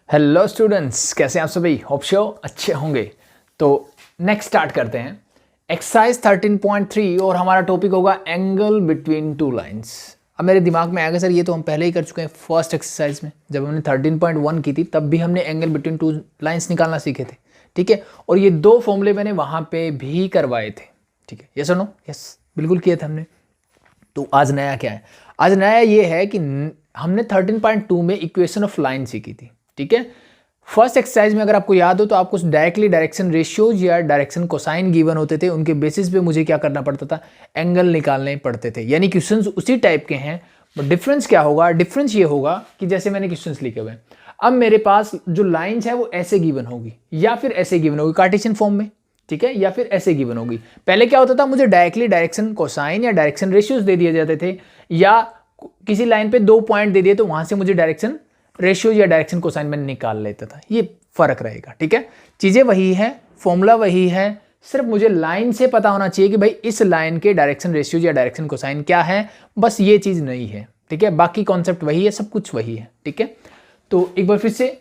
Hello students, कैसे हैं आप सभी? होप शो अच्छे होंगे। तो नेक्स्ट स्टार्ट करते हैं एक्सरसाइज 13.3 और हमारा टॉपिक होगा एंगल बिटवीन टू लाइंस। अब मेरे दिमाग में आएगा सर ये तो हम पहले ही कर चुके हैं फर्स्ट एक्सरसाइज में, जब हमने 13.1 की थी तब भी हमने एंगल बिटवीन टू लाइंस निकालना सीखे थे। ठीक है, और ये दो फॉर्मूले मैंने वहाँ पे भी करवाए थे। ठीक है, यस और नो? यस, बिल्कुल किए थे हमने। तो आज नया क्या है? आज नया ये है कि हमने 13.2 में इक्वेशन ऑफ लाइन सीखी थी। ठीक है, फर्स्ट एक्सरसाइज में अगर आपको याद हो तो आपको डायरेक्टली डायरेक्शन रेशियोज या डायरेक्शन कोसाइन गिवन होते थे, उनके बेसिस पे मुझे क्या करना पड़ता था, एंगल निकालने पड़ते थे। यानी क्वेश्चंस उसी टाइप के हैं, बट डिफरेंस क्या होगा? डिफरेंस ये होगा कि जैसे मैंने क्वेश्चंस लिखे हुए हैं, अब मेरे पास जो लाइंस है वो ऐसे गिवन होगी या फिर ऐसे गिवन होगी कार्टेशियन फॉर्म में। ठीक है, या फिर ऐसे गिवन होगी। पहले क्या होता था, मुझे डायरेक्टली डायरेक्शन कोसाइन या डायरेक्शन रेशियोज दे दिए जाते थे, या किसी लाइन पे 2 पॉइंट दे दिए तो वहां से मुझे डायरेक्शन रेशियो या डायरेक्शन कोसाइन में निकाल लेता था। ये फर्क रहेगा। ठीक है, चीजें वही है, फॉर्मूला वही है, सिर्फ मुझे लाइन से पता होना चाहिए कि भाई इस लाइन के डायरेक्शन रेशियो या डायरेक्शन कोसाइन क्या है, बस ये चीज नहीं है। ठीक है, बाकी कॉन्सेप्ट वही है, सब कुछ वही है। ठीक है, तो एक बार फिर से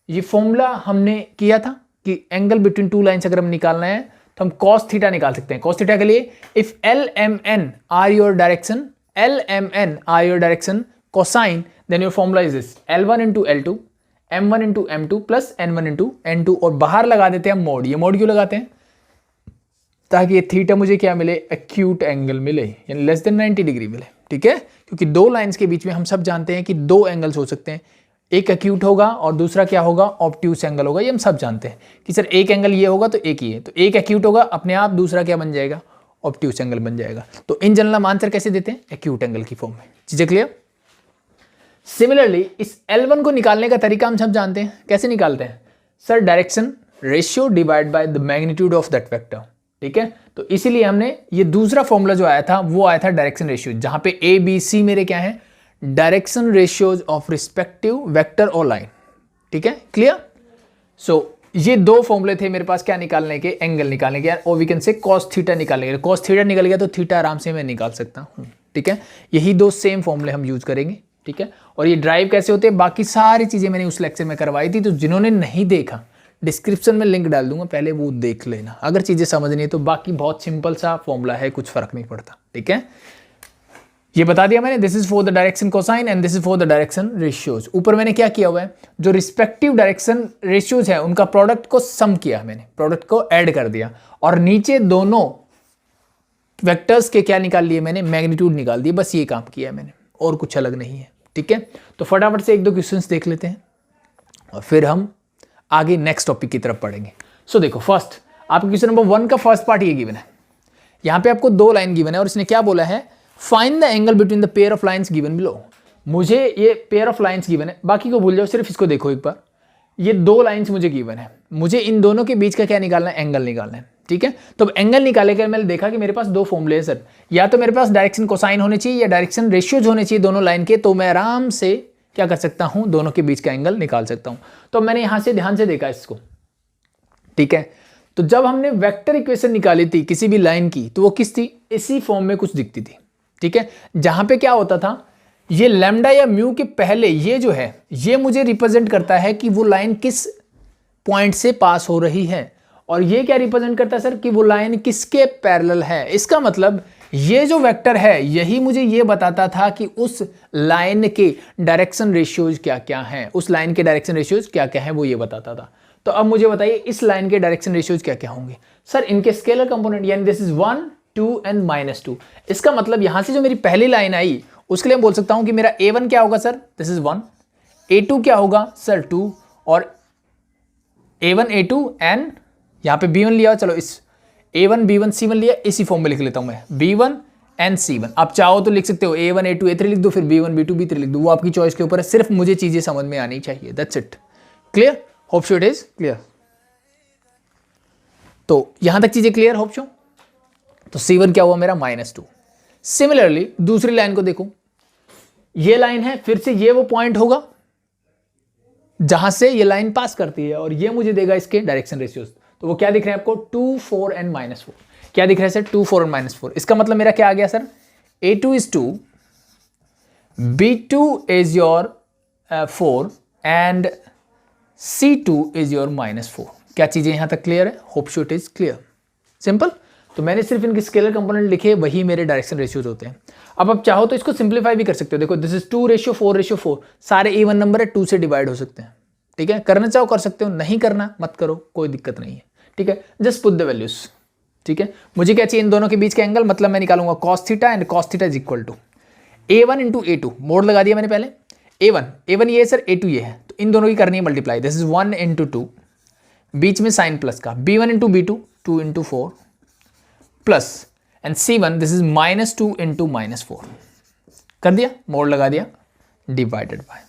ये फॉर्मूला हमने किया था कि एंगल बिटवीन टू लाइन्स अगर हम निकालना है तो हम कॉस थीटा निकाल सकते हैं। कॉस थीटा के लिए if l m n are your direction, l m n are your direction cosine, then your formula is this L1 into L2 M1 into M2 plus N1 into N2, और बाहर लगा देते हैं mode. ये mode क्यों लगाते हैं? ताकि ये थीटा मुझे क्या मिले, एक्यूट एंगल मिले, यानी लेस देन 90 डिग्री मिले। ठीक है, क्योंकि दो लाइंस के बीच में हम सब जानते हैं कि दो एंगल्स हो सकते हैं, एक एक्यूट होगा और दूसरा क्या होगा, ऑब्ट्यूस एंगल होगा। ये हम सब जानते हैं कि सर एक एंगल ये होगा तो एक ही है, तो एक एक्यूट होगा अपने आप, दूसरा क्या बन जाएगा, ऑब्ट्यूस एंगल बन जाएगा। तो इन जनरल हम आंसर कैसे देते हैं, एक्यूट एंगल की फॉर्म में। चीजें क्लियर? सिमिलरली इस L1 को निकालने का तरीका हम सब जानते हैं, कैसे निकालते हैं sir, direction ratio divide by the magnitude of that vector. ठीक है, तो इसीलिए हमने ये दूसरा फॉर्मूला जो आया था वो आया था डायरेक्शन रेशियो, जहां पे ए बी सी मेरे क्या है, direction ratios of respective vector और लाइन। ठीक है, क्लियर? सो ये दो फॉर्मूले थे मेरे पास क्या निकालने के, एंगल निकालने के, और we can say cos theta निकालने के। कॉस थीटा निकल गया तो थीटा आराम से मैं निकाल सकता हूं। ठीक है, यही दो सेम फॉर्मूले हम यूज करेंगे। ठीक है, और ये ड्राइव कैसे होते हैं, बाकी सारी चीजें मैंने उस लेक्चर में करवाई थी, तो जिन्होंने नहीं देखा डिस्क्रिप्शन में लिंक डाल दूंगा, पहले वो देख लेना अगर चीजें समझनी है तो। बाकी बहुत सिंपल सा फॉर्मूला है, कुछ फर्क नहीं पड़ता। ठीक है, ये बता दिया मैंने, this is for the direction cosine and this is for the direction ratios. ऊपर मैंने क्या किया हुआ है, जो रिस्पेक्टिव डायरेक्शन रेशियोज है उनका प्रोडक्ट को सम किया, मैंने प्रोडक्ट को ऐड कर दिया, और नीचे दोनों वेक्टर्स के क्या निकाल लिए मैंने, मैग्नीट्यूड निकाल दिए। बस ये काम किया है मैंने, और कुछ अलग नहीं है। ठीक है, तो फटाफट से एक दो क्वेश्चंस देख लेते हैं और फिर हम आगे नेक्स्ट टॉपिक की तरफ पढ़ेंगे। सो देखो, फर्स्ट आपको क्वेश्चन नंबर 1 का फर्स्ट पार्ट ये गिवन है। यहां पे आपको दो लाइन गिवन है और इसने क्या बोला है, find the angle between the pair of lines given below. मुझे ये पेयर ऑफ लाइंस गिवन है, बाकी को भूल जाओ, सिर्फ इसको देखो एक बार। ये दो लाइंस मुझे गिवन है, मुझे इन दोनों के बीच का क्या निकालना है, एंगल निकालना है। ठीक है, तो अब एंगल निकाले कर मैंने देखा कि मेरे पास दो फॉर्मूले हैं सर, या तो मेरे पास डायरेक्शन कोसाइन होने चाहिए या डायरेक्शन रेशियोज होने चाहिए दोनों लाइन के, तो मैं आराम से क्या कर सकता हूं, दोनों के बीच का एंगल निकाल सकता हूं। तो मैंने यहां से ध्यान से देखा इसको। ठीक है, तो जब हमने वेक्टर इक्वेशन निकाली थी किसी भी लाइन की, तो वो किस थी, इसी फॉर्म में कुछ दिखती थी। ठीक है, जहां पे क्या होता था, ये लैम्डा या म्यू के पहले ये जो है, ये मुझे रिप्रेजेंट करता है कि वो लाइन किस पॉइंट से पास हो रही है, और ये क्या रिप्रेजेंट करता है सर, कि वो लाइन किसके पैरेलल है। इसका मतलब ये जो वेक्टर है यही मुझे ये बताता था कि उस लाइन के डायरेक्शन रेशियोज क्या क्या हैं, उस लाइन के डायरेक्शन रेशियोज क्या क्या हैं, वो ये बताता था। तो अब मुझे बताइए इस लाइन के डायरेक्शन रेशियोज क्या क्या होंगे सर, इनके स्केलर कंपोनेंट, यानी दिस इज 1 2 एंड -2। इसका मतलब यहां से जो मेरी पहली लाइन आई उसके लिए मैं बोल सकता हूं कि मेरा A1 क्या होगा सर, दिस इज 1, A2 क्या होगा सर 2, और A1 A2 एंड यहां पे B1 लिया, चलो इस A1 B1 C1 लिया, इसी फॉर्म में लिख लेता हूं मैं, B1 एंड C1। आप चाहो तो लिख सकते हो A1 A2 A3 लिख दो, फिर B1 B2 B3 लिख दो, वो आपकी चॉइस के ऊपर है, सिर्फ मुझे चीजें समझ में आनी चाहिए, that's it. Clear? Hope so it is clear. तो यहां तक चीजें क्लियर, होप सो। तो C1 क्या हुआ मेरा, -2। सिमिलरली दूसरी लाइन को देखो, ये लाइन है, फिर से ये वो पॉइंट होगा जहां से ये लाइन पास करती है, और ये मुझे देगा इसके डायरेक्शन रेशियोज। तो वो क्या दिख रहे हैं आपको, 2 4 एंड -4। क्या दिख रहा है सर, 2 4 एंड -4। इसका मतलब मेरा क्या आ गया sir, A2 is 2, B2 is your 4 and C2 is your -4। क्या चीजें यहां तक क्लियर है? Hope so it is clear, simple. तो मैंने सिर्फ इनके स्केलर कंपोनेंट लिखे, वही मेरे डायरेक्शन रेशियोज होते हैं। अब आप चाहो तो इसको सिंप्लीफाई भी कर सकते हो। देखो दिस इज 2:4:4, सारे इवन नंबर है, 2 से डिवाइड हो सकते हैं। ठीक है, करना चाहो कर सकते हो, नहीं करना मत करो, कोई दिक्कत नहीं है। ठीक है, जस्ट पुट द वैल्यूज। ठीक है, मुझे क्या चाहिए? इन दोनों के बीच का एंगल, मतलब मैं निकालूंगा cos theta and cos theta is equal to A1 into A2, mod लगा दिया मैंने पहले। A1 ये है सर, A2 ये है, तो इन दोनों की करनी है मल्टीप्लाई। दिस इज 1 इंटू 2, बीच में साइन प्लस का, B1 into B2, 2 into 4 plus, and C1 this is -2 into -4। कर दिया, मोड लगा दिया, divided by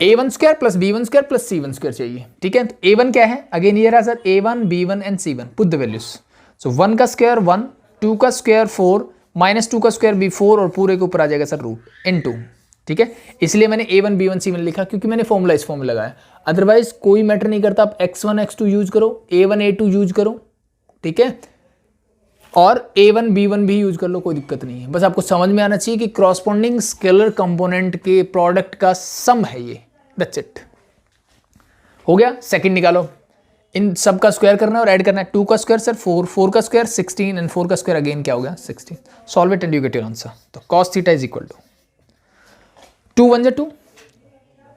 A1 square plus B1 square plus C1 square चाहिए। ठीक है, तो A1 क्या है? अगेन ये रहा sir, A1 B1 and C1, put the values. So 1 का स्क्वायर 1, 2 का स्क्वायर 4, -2 का स्क्वायर भी 4, और पूरे के ऊपर आ जाएगा सर रूट इनटू। ठीक है, इसलिए मैंने A1 B1 C1 लिखा, क्योंकि मैंने फॉर्मूला इस फॉर्म में लगाया। अदरवाइज कोई मैटर नहीं करता, आप x1 x2 यूज करो, A1 A2 यूज करो। ठीक है, और A1 B1 भी यूज कर लो, कोई दिक्कत नहीं है। बस आपको समझ में आना चाहिए कि क्रॉसपोंडिंग स्केलर कंपोनेंट के प्रोडक्ट का सम है ये, दैट्स इट। हो गया, सेकंड निकालो। इन सब का स्क्वायर करना है और ऐड करना है। 2 का स्क्वायर सर 4, 4 का स्क्वायर 16, एंड 4 का स्क्वायर अगेन क्या हो गया? 16। Solve it and you get your answer. तो cos theta is equal to 2 1 जा 2,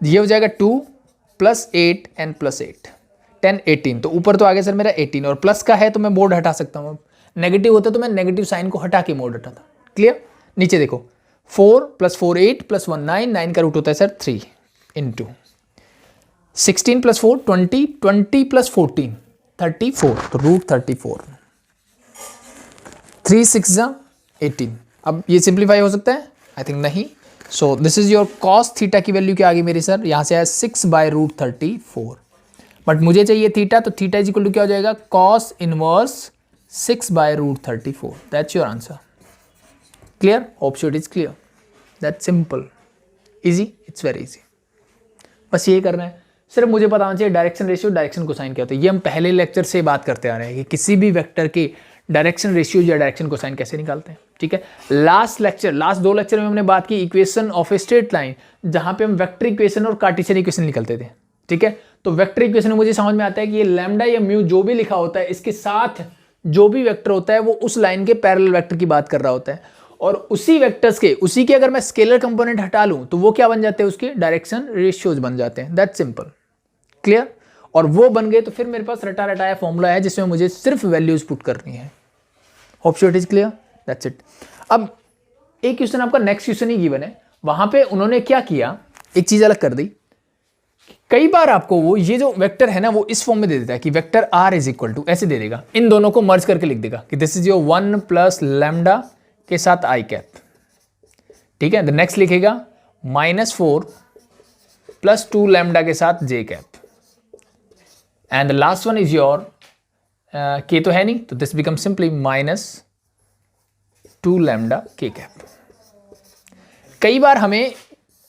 ये हो जाएगा 2 प्लस 8 एंड प्लस 8, 10 18। तो ऊपर तो आ गया सर मेरा 18, और प्लस का है तो मैं मोड हटा सकता हूँ। नेगेटिव होता तो मैं नेगेटिव साइन को हटा के मोड हटाता। क्लियर? नीचे देखो, 4 प्लस 4 8 प्लस 1 9, 9 का रूट होता है सर 3 इंटू 16 प्लस 4 20, 20 प्लस 14 34, तो रूट 34, 3 6 18। अब ये सिंप्लीफाई हो सकता है? आई थिंक नहीं। सो this is your cos theta की वैल्यू क्या आ गई मेरी सर? यहाँ से आया 6/√34, बट मुझे चाहिए थीटा, तो थीटा इज इक्वल टू क्या हो जाएगा? cos inverse 6/√34। That's your answer. Clear? Hope so it is clear. That's simple, easy, it's very easy. बस ये करना है। सिर्फ मुझे पता होना चाहिए डायरेक्शन रेशियो, डायरेक्शन कोसाइन क्या होता है। ये हम पहले लेक्चर से बात करते आ रहे हैं कि किसी भी वेक्टर के डायरेक्शन रेशियो या डायरेक्शन कोसाइन कैसे निकालते हैं। ठीक है, लास्ट 2 लेक्चर में हमने बात की equation of a straight line, जहां पे हम वेक्टर इक्वेशन और कार्टेशियन इक्वेशन निकलते थे। ठीक है, तो वेक्टर इक्वेशन में मुझे समझ में आता है कि ये लैम्डा या म्यू जो भी लिखा होता है, इसके साथ जो भी वेक्टर होता है वो उस लाइन के पैरेलल वेक्टर की बात कर रहा होता है, और उसी वेक्टर्स के, उसी के अगर मैं स्केलर कंपोनेंट हटा लूं तो वो क्या बन जाते हैं? उसके डायरेक्शन रेशियोज बन जाते हैं। That's simple. क्लियर? और वो बन गए तो फिर मेरे पास रटा रटाया फॉर्मूला है जिसमें मुझे सिर्फ वैल्यूज पुट करनी है। Hope so it is clear. That's it. अब एक क्वेश्चन आपका नेक्स्ट क्वेश्चन ही गिवन है, वहां पे उन्होंने क्या किया, एक चीज अलग कर दी। कई बार आपको वो ये जो वेक्टर है ना, वो इस फॉर्म में दे देता है कि vector r is equal to, ऐसे दे देगा, इन दोनों को मर्ज करके लिख देगा कि this is your 1 plus lambda के साथ आई कैप। ठीक है, नेक्स्ट लिखेगा -4 प्लस 2 लैम्डा के साथ J cap, and the last one is your K तो है नहीं, तो this become simply -2 lambda K cap. कई बार हमें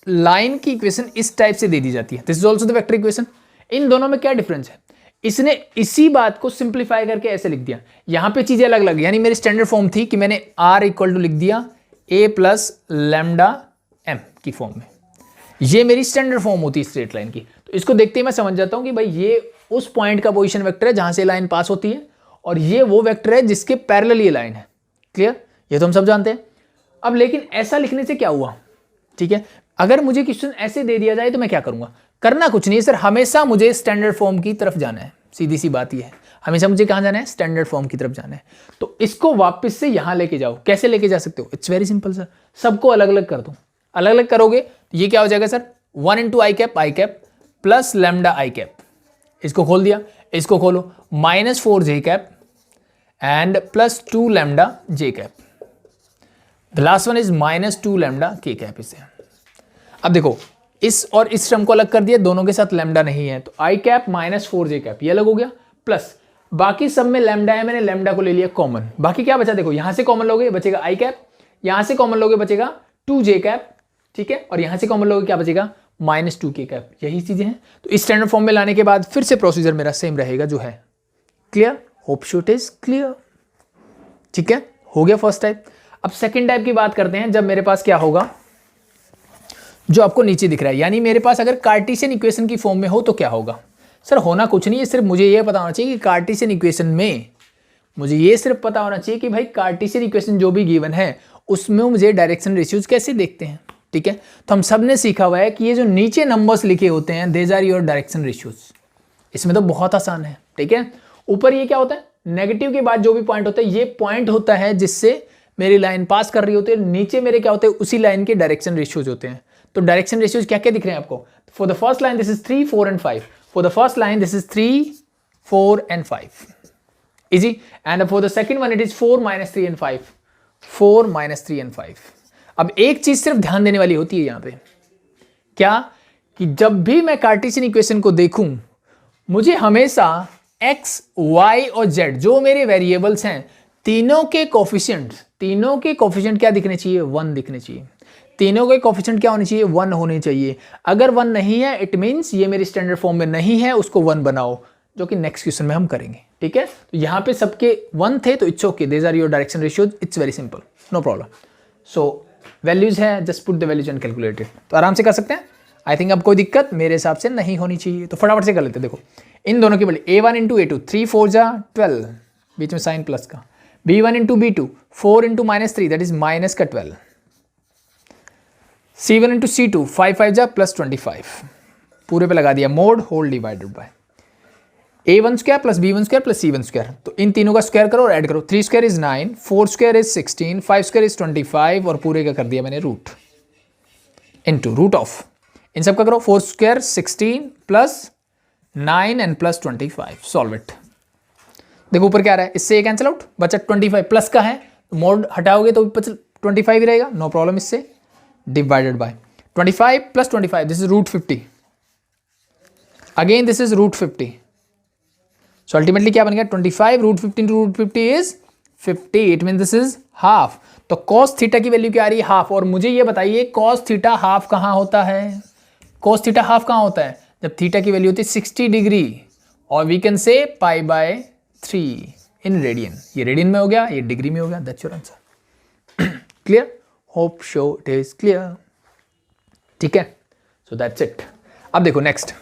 लाइन की इक्वेशन इस टाइप से दे दी जाती है, this is also the vector equation. इन दोनों में क्या डिफरेंस है? इसने इसी बात को सिंप्लीफाई करके ऐसे लिख दिया, यहां पे चीजें अलग अलग, यानी मेरी स्टैंडर्ड फॉर्म थी कि मैंने r इक्वल टू लिख दिया a प्लस लैम्डा m की फॉर्म में, ये मेरी स्टैंडर्ड फॉर्म होती है स्ट्रेट लाइन की। तो इसको देखते ही मैं समझ जाता हूं कि भाई ये उस पॉइंट का पोजीशन वेक्टर है जहां से लाइन पास होती है, और ये वो वेक्टर है जिसके पैरेलल ये लाइन है। क्लियर? ये तो हम सब जानते हैं। अब लेकिन ऐसा लिखने से क्या हुआ? ठीक है, अगर मुझे क्वेश्चन ऐसे दे दिया जाए तो मैं क्या करूंगा? करना कुछ नहीं है सर, हमेशा मुझे स्टैंडर्ड फॉर्म की तरफ जाना है। सीधी सी बात ये है, हमेशा मुझे कहां जाना है? स्टैंडर्ड फॉर्म की तरफ जाना है। तो इसको वापस से यहां लेके जाओ। कैसे लेके जा सकते हो? इट्स वेरी सिंपल सर, सबको अलग अलग कर दो। अलग अलग करोगे तो ये क्या हो जाएगा sir? 1 into I cap plus lambda I cap. इसको खोल दिया, इसको खोलो, -4 J cap and plus 2 lambda J cap. The last one is -2 lambda K cap. इसे अब देखो, इस और इस टर्म को अलग कर दिया, दोनों के साथ लैम्डा नहीं है, तो आई कैप -4 जे कैप ये अलग हो गया, प्लस बाकी सब में लैम्डा है, मैंने लैम्डा को ले लिया कॉमन। बाकी क्या बचा? देखो, यहां से कॉमन लोगे बचेगा आई कैप, यहां से कॉमन लोगे बचेगा 2 जे कैप। ठीक है, और यहां से कॉमन लोगे क्या बचेगा? -2 के कैप। यही चीजें हैं। तो इस स्टैंडर्ड फॉर्म में लाने के बाद फिर से प्रोसीजर मेरा सेम रहेगा जो है। Clear? Hope so it is clear. ठीक है, हो गया फर्स्ट टाइप। अब सेकंड टाइप की बात करते हैं, जब मेरे पास क्या होगा, जो आपको नीचे दिख रहा है। यानी मेरे पास अगर कार्टेशियन इक्वेशन की फॉर्म में हो तो क्या होगा सर? होना कुछ नहीं है, सिर्फ मुझे ये पता होना चाहिए कि कार्टेशियन इक्वेशन में, मुझे ये सिर्फ पता होना चाहिए कि भाई कार्टेशियन इक्वेशन जो भी गिवन है उसमें मुझे डायरेक्शन रेशियोज कैसे देखते हैं। ठीक है, तो हम सब ने सीखा हुआ है कि ये जो नीचे नंबर्स लिखे होते हैं देज आर योर डायरेक्शन रेशियोज। इसमें तो बहुत आसान है। ठीक है, ऊपर ये क्या होता है, नेगेटिव के बाद जो भी पॉइंट होता है ये पॉइंट होता है जिससे मेरी लाइन पास कर रही होती है। नीचे मेरे क्या होते हैं, उसी लाइन के डायरेक्शन रेशियोज होते हैं। तो डायरेक्शन रेशियोज क्या क्या दिख रहे हैं आपको? For the first line this is 3, 4 and 5। For the first line this is 3, 4 and 5, easy. And for the second one it is 4 - 3 and 5, 4 - 3 and 5। अब एक चीज सिर्फ ध्यान देने वाली होती है यहां पे, क्या कि जब भी मैं कार्टेशियन इक्वेशन को देखूं मुझे हमेशा x, y और z जो मेरे वेरिएबल्स हैं तीनों के कोफिशिएंट क्या दिखने चाहिए? 1 दिखने चाहिए। तीनों के कोफिशिएंट क्या होने चाहिए? 1 होने चाहिए। अगर 1 नहीं है इट मींस ये मेरी स्टैंडर्ड फॉर्म में नहीं है, उसको 1 बनाओ, जो कि नेक्स्ट क्वेश्चन में हम करेंगे। ठीक है, तो यहाँ पे सबके 1 थे तो it's okay, these are your direction ratios, it's very simple, no problem. So values है, just put the values and calculated, तो आराम से कर सकते हैं। आई थिंक अब कोई दिक्कत मेरे हिसाब से नहीं होनी चाहिए, तो फटाफट से कर लेते हैं। देखो इन दोनों की वैल्यू a1 × a2, 3 4 जा 12, बीच में साइन प्लस का, b1 × b2, 4 × -3 that is minus का 12, c1 × c2, 5 5 जा +25, पूरे पे लगा दिया mod whole divided by a1 square plus b1 square plus c1 square. तो इन तीनों का स्क्वायर करो और ऐड करो। 3 square is 9, 4 square is 16, 5 square is 25 और पूरे का कर दिया मैंने रूट इनटू रूट ऑफ, इन सब का करो। 4 square 16 plus 9 and plus 25, solve it. देखो ऊपर क्या आ रहा है, इससे ये कैंसिल आउट, बचा 25, प्लस का है तो मोड हटाओगे तो 25 ही रहेगा, नो प्रॉब्लम। इससे divided by 25 plus 25, this is √50, again this is √50। So ultimately क्या बन गया, 25 √50 × √50 is 50, it mean this is half. तो कॉस थीटा की वैल्यू क्या आ रही है, हाफ। और मुझे ये बताइए कॉस थीटा हाफ कहाँ होता है? कॉस थीटा हाफ कहाँ होता है? जब थीटा की वैल्यू होती है 60 डिग्री, और वी कैन से π/3 इन रेडियन। ये रेडियन में हो गया, ये डिग्री में हो गया, that's your answer. Clear? Hope show it is clear. ठीक है, सो दैट्स इट। अब देखो नेक्स्ट,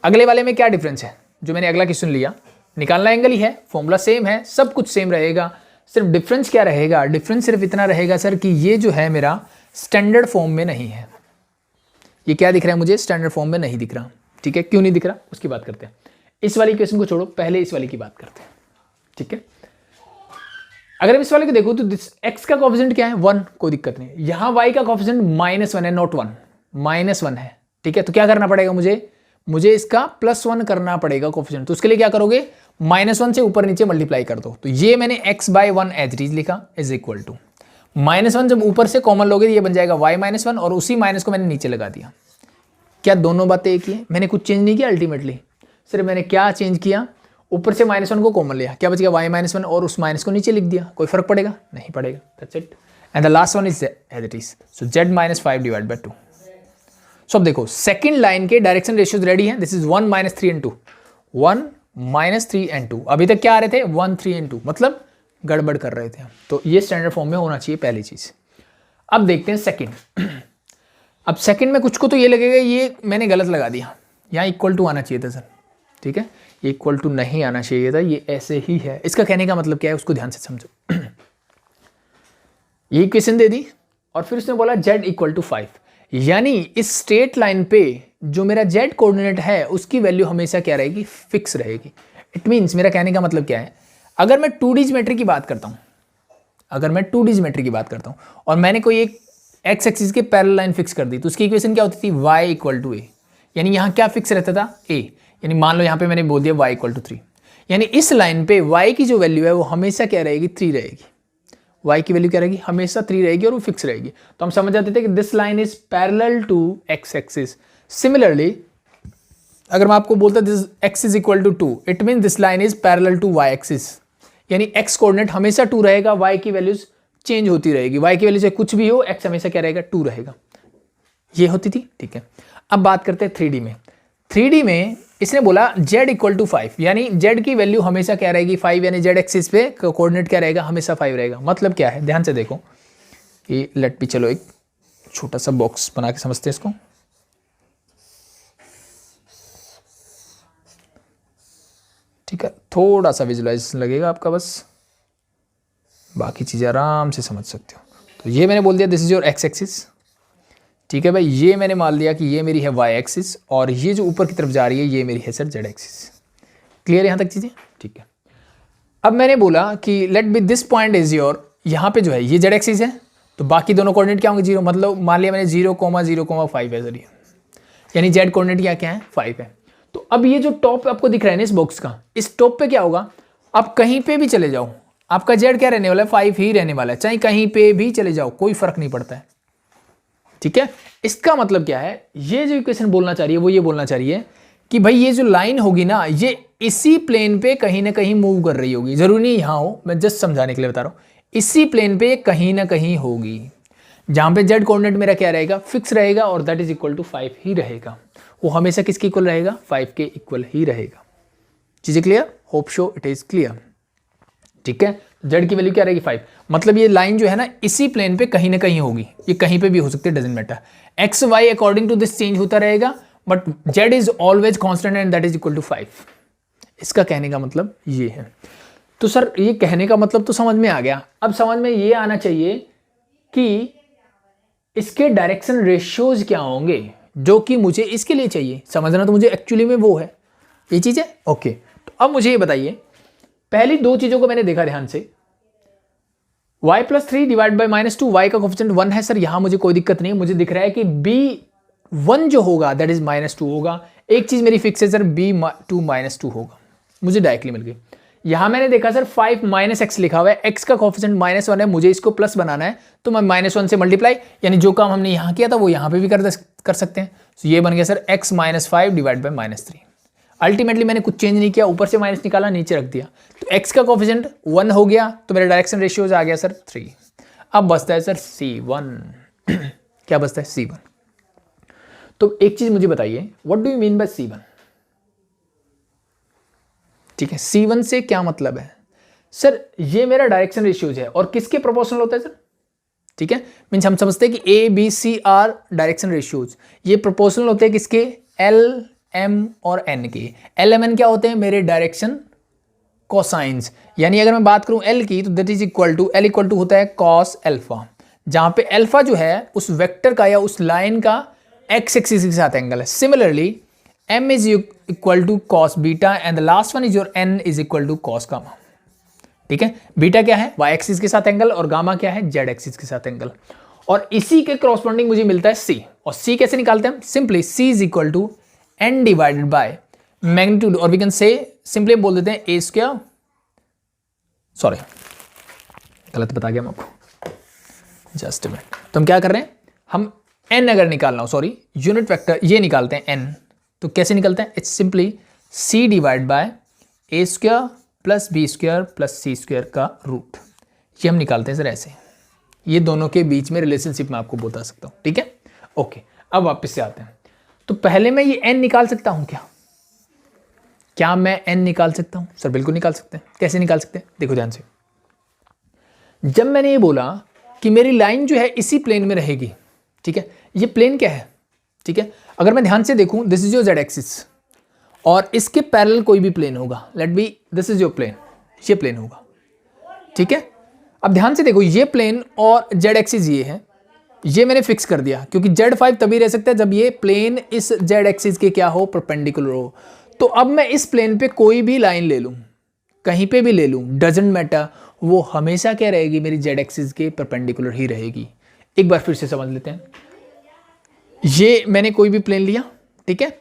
अगले वाले में क्या डिफरेंस है? जो मैंने अगला क्वेश्चन लिया, निकालना एंगल ही है, फॉर्मूला सेम है, सब कुछ सेम रहेगा, सिर्फ डिफरेंस क्या रहेगा? डिफरेंस सिर्फ इतना रहेगा सर कि ये जो है मेरा स्टैंडर्ड फॉर्म में नहीं है। ये क्या दिख रहा है मुझे? स्टैंडर्ड फॉर्म में नहीं दिख रहा। ठीक है, क्यों नहीं दिख रहा उसकी बात करते हैं। इस वाली क्वेश्चन को छोड़ो, पहले इस वाली की बात करते हैं। ठीक है, अगर हम इस वाले को देखो तो x का कोफिशिएंट क्या है? 1, कोई दिक्कत नहीं। यहाँ y का कोफिशिएंट -1 है, नॉट 1, -1 है। ठीक है, तो क्या करना पड़ेगा मुझे इसका +1 करना पड़ेगा कोफिशिएंट। तो उसके लिए क्या करोगे, -1 से ऊपर नीचे मल्टीप्लाई कर दो। तो ये मैंने x/1 एज इट इज लिखा, इज इक्वल टू -1, जब ऊपर से कॉमन लोगे ये बन जाएगा y-1, और उसी माइनस को मैंने नीचे लगा दिया। क्या दोनों बातें एक ही है? मैंने कुछ चेंज नहीं किया अल्टीमेटली, सिर्फ मैंने क्या चेंज किया, ऊपर से -1 को कॉमन लिया, क्या बच गया y-1, और उस माइनस को नीचे लिख दिया। कोई फर्क पड़ेगा? नहीं पड़ेगा, that's it. And the last one is as it is, so z-5 divide by 2। So अब देखो सेकंड लाइन के डायरेक्शन रेशियोज रेडी हैं, दिस इज 1 - 3 and 2, 1 - 3 and 2। अभी तक क्या आ रहे थे? 1 3 and 2, मतलब गड़बड़ कर रहे थे। तो ये स्टैंडर्ड फॉर्म में होना चाहिए पहली चीज। अब देखते हैं सेकंड। अब सेकंड में कुछ को तो ये लगेगा ये मैंने गलत लगा दिया, यहाँ इक्वल टू आना चाहिए था सर। ठीक है, ये इक्वल टू नहीं आना चाहिए था, ये ऐसे ही है। इसका कहने का मतलब क्या है उसको ध्यान से समझो। ये इक्वेशन दे दी और फिर उसने बोला z = 5, यानी इस स्ट्रेट लाइन पे जो मेरा z कोऑर्डिनेट है उसकी वैल्यू हमेशा क्या रहेगी? फिक्स रहेगी। इट मीन्स मेरा कहने का मतलब क्या है, अगर मैं 2D ज्योमेट्री की बात करता हूं, और मैंने कोई एक x एक्सिस के पैरेलल लाइन फिक्स कर दी, तो उसकी इक्वेशन क्या होती थी? y = a, यानी यहाँ क्या फिक्स रहता था? a। यानी मान लो यहाँ पे मैंने बोल दिया y = 3, यानी इस लाइन पे y की जो वैल्यू है वो हमेशा क्या रहेगी? 3 रहेगी। y की वैल्यू क्या रहेगी? हमेशा 3 रहेगी और वो फिक्स रहेगी। तो हम समझ जाते थे कि this line is parallel to x axis. Similarly अगर मैं आपको बोलता this x = 2, it mean this line is parallel to y axis, यानी x कोऑर्डिनेट हमेशा 2 रहेगा, y की वैल्यूज चेंज होती रहेगी। y की वैल्यू चाहे कुछ भी हो, x हमेशा क्या रहेगा? 2 रहेगा। ये होती थी। ठीक है, अब बात करते हैं 3D में। 3D में इसने बोला z = 5, यानी z की वैल्यू हमेशा क्या रहेगी? 5, यानी z एक्सिस पे कोऑर्डिनेट क्या रहेगा? हमेशा 5 रहेगा। मतलब क्या है? ध्यान से देखो, ये लेट भी चलो एक छोटा सा बॉक्स बना के समझते हैं इसको। ठीक है, थोड़ा सा विजुलाइजेशन लगेगा आपका, बस बाकी चीज़ें आराम से समझ सकते हो। तो ये मैंने बोल दिया this is your x axis. ठीक है भाई, ये मैंने मान लिया कि ये मेरी है वाई एक्सिस और ये जो ऊपर की तरफ जा रही है ये मेरी है सर जेड एक्सिस। क्लियर यहाँ तक चीज़ें? ठीक है। अब मैंने बोला कि let be this point is your, यहाँ पे जो है ये जेड एक्सिस है तो बाकी दोनों कोऑर्डिनेट क्या होंगे? 0। मतलब मान लिया मैंने 0,0,5 है सर ये, यानी जेड कोऑर्डिनेट क्या है? 5 है। तो अब ये जो टॉप आपको दिख रहा है ना इस बॉक्स का, इस टॉप पे क्या होगा? आप कहीं पे भी चले जाओ, आपका जेड क्या रहने वाला है? 5 ही रहने वाला है, चाहे कहीं पे भी चले जाओ कोई फर्क नहीं पड़ता है। ठीक है, इसका मतलब क्या है? ये जो इक्वेशन बोलना चाह रही है वो ये बोलना चाह रही है कि भाई ये जो लाइन होगी ना ये इसी प्लेन पे कहीं ना कहीं मूव कर रही होगी। जरूरी नहीं यहाँ हो, मैं जस्ट समझाने के लिए बता रहा हूँ। इसी प्लेन पे कहीं ना कहीं होगी जहां पे जेड कोऑर्डिनेट मेरा क्या रहेगा? फिक्स रहेगा और दैट इज इक्वल टू 5 ही रहेगा। वो हमेशा किसके इक्वल रहेगा? 5 के इक्वल ही रहेगा। चीजें clear? Hope show it is clear. ठीक है, जेड की वैल्यू क्या रहेगी? 5। मतलब ये लाइन जो है ना इसी प्लेन पे कहीं ना कहीं होगी, ये कहीं पे भी हो सकती है, doesn't matter. X y according to this change होता रहेगा but z is always constant and that is equal to 5। इसका कहने का मतलब ये है। तो सर ये कहने का मतलब तो समझ में आ गया। अब समझ में ये आना चाहिए कि इसके डायरेक्शन रेशियोज क्या होंगे जो कि मुझे इसके लिए चाहिए। समझना तो मुझे एक्चुअली में वो है, ये चीज है। ओके, तो अब मुझे ये बताइए, पहली दो चीजों को मैंने देखा ध्यान से। y+3 डिवाइड बाई -2, y का कोफिशिएंट 1 है सर, यहां मुझे कोई दिक्कत नहीं। मुझे दिख रहा है कि b1 जो होगा दैट इज -2 होगा। एक चीज मेरी फिक्स है सर, b2 -2 होगा, मुझे डायरेक्टली मिल गई। यहां मैंने देखा सर 5 - x लिखा हुआ है, x का कोफिशिएंट -1 है, मुझे इसको प्लस बनाना है तो मैं -1 से मल्टीप्लाई, यानी जो काम हमने यहां किया था वो यहां पे भी कर सकते हैं। तो ये बन गया sir x -5 divide by -3। Ultimately मैंने कुछ चेंज नहीं किया, ऊपर से माइनस निकाला नीचे रख दिया, तो x का कोफिशिएंट 1 हो गया तो मेरा डायरेक्शन रेशियोज आ गया सर 3। अब बचता है सर C1 क्या बचता है? C1। तो एक चीज मुझे बताइए, what do you mean by C1? ठीक है, C1 से क्या मतलब है? सर ये मेरा डायरेक्शन रेशियोज है और किसके प्रोपोर्शनल होता है सर? ठीक है, मीन्स हम समझते हैं कि A, B, C are direction ratios, ये प्रोपोर्शनल होते हैं किसके? L, M और N के। L, M, N क्या होते हैं? मेरे डायरेक्शन कोसाइंस। यानी अगर मैं बात करूं L की तो that is equal to, L equal to होता है कॉस अल्फा, जहां पे अल्फा जो है उस वेक्टर का या उस लाइन का x एक्सिस के साथ एंगल है। Similarly M is equal to cos beta and the last one is your N is equal to cos gamma. ठीक है, बीटा क्या है? y एक्सिस के साथ एंगल और गामा क्या है? z एक्सिस के साथ एंगल। और इसी के क्रॉसपोंडिंग मुझे मिलता है c। और c कैसे निकालते हैं? Simply c is equal to n divided by magnitude, और वी कैन से सिंपली बोल देते हैं a स्क्वायर, सॉरी गलत बता गया मैं आपको, जस्ट मिनट। तो हम क्या कर रहे हैं, हम n अगर निकालना हो, सॉरी यूनिट वेक्टर ये निकालते हैं n, तो कैसे निकलता है? It's simply c divide by a square plus b square plus c square का रूट। ये हम निकालते हैं सर ऐसे। ये दोनों के बीच में रिलेशनशिप मैं आपको बता सकता हूं। ठीक है, ओके। अब वापस से आते हैं, तो पहले मैं ये n निकाल सकता हूं क्या? क्या मैं n निकाल सकता हूं? सर बिल्कुल निकाल सकते हैं। कैसे निकाल सकते हैं? देखो ध्यान से, जब मैंने ये बोला कि मेरी लाइन जो है इसी प्लेन में रहेगी, ठीक है, ये प्लेन क्या है? ठीक है, अगर मैं ध्यान से देखूं, this is your z axis और इसके पैरेलल कोई भी प्लेन होगा, let be this is your plane, ये प्लेन होगा। ठीक है, अब ध्यान से देखो, ये प्लेन और z एक्सिस ये है, ये मैंने फिक्स कर दिया क्योंकि z5 तभी रह सकता है जब ये प्लेन इस z एक्सिस के क्या हो? परपेंडिकुलर हो। तो अब मैं इस प्लेन पे कोई भी लाइन ले लूं, कहीं पे भी ले लूं, डजंट मैटर, वो हमेशा क्या रहेगी? मेरी z एक्सिस के परपेंडिकुलर ही रहेगी। एक बार फिर से समझ लेते हैं, ये मैंने कोई भी प्लेन लिया, ठीक है,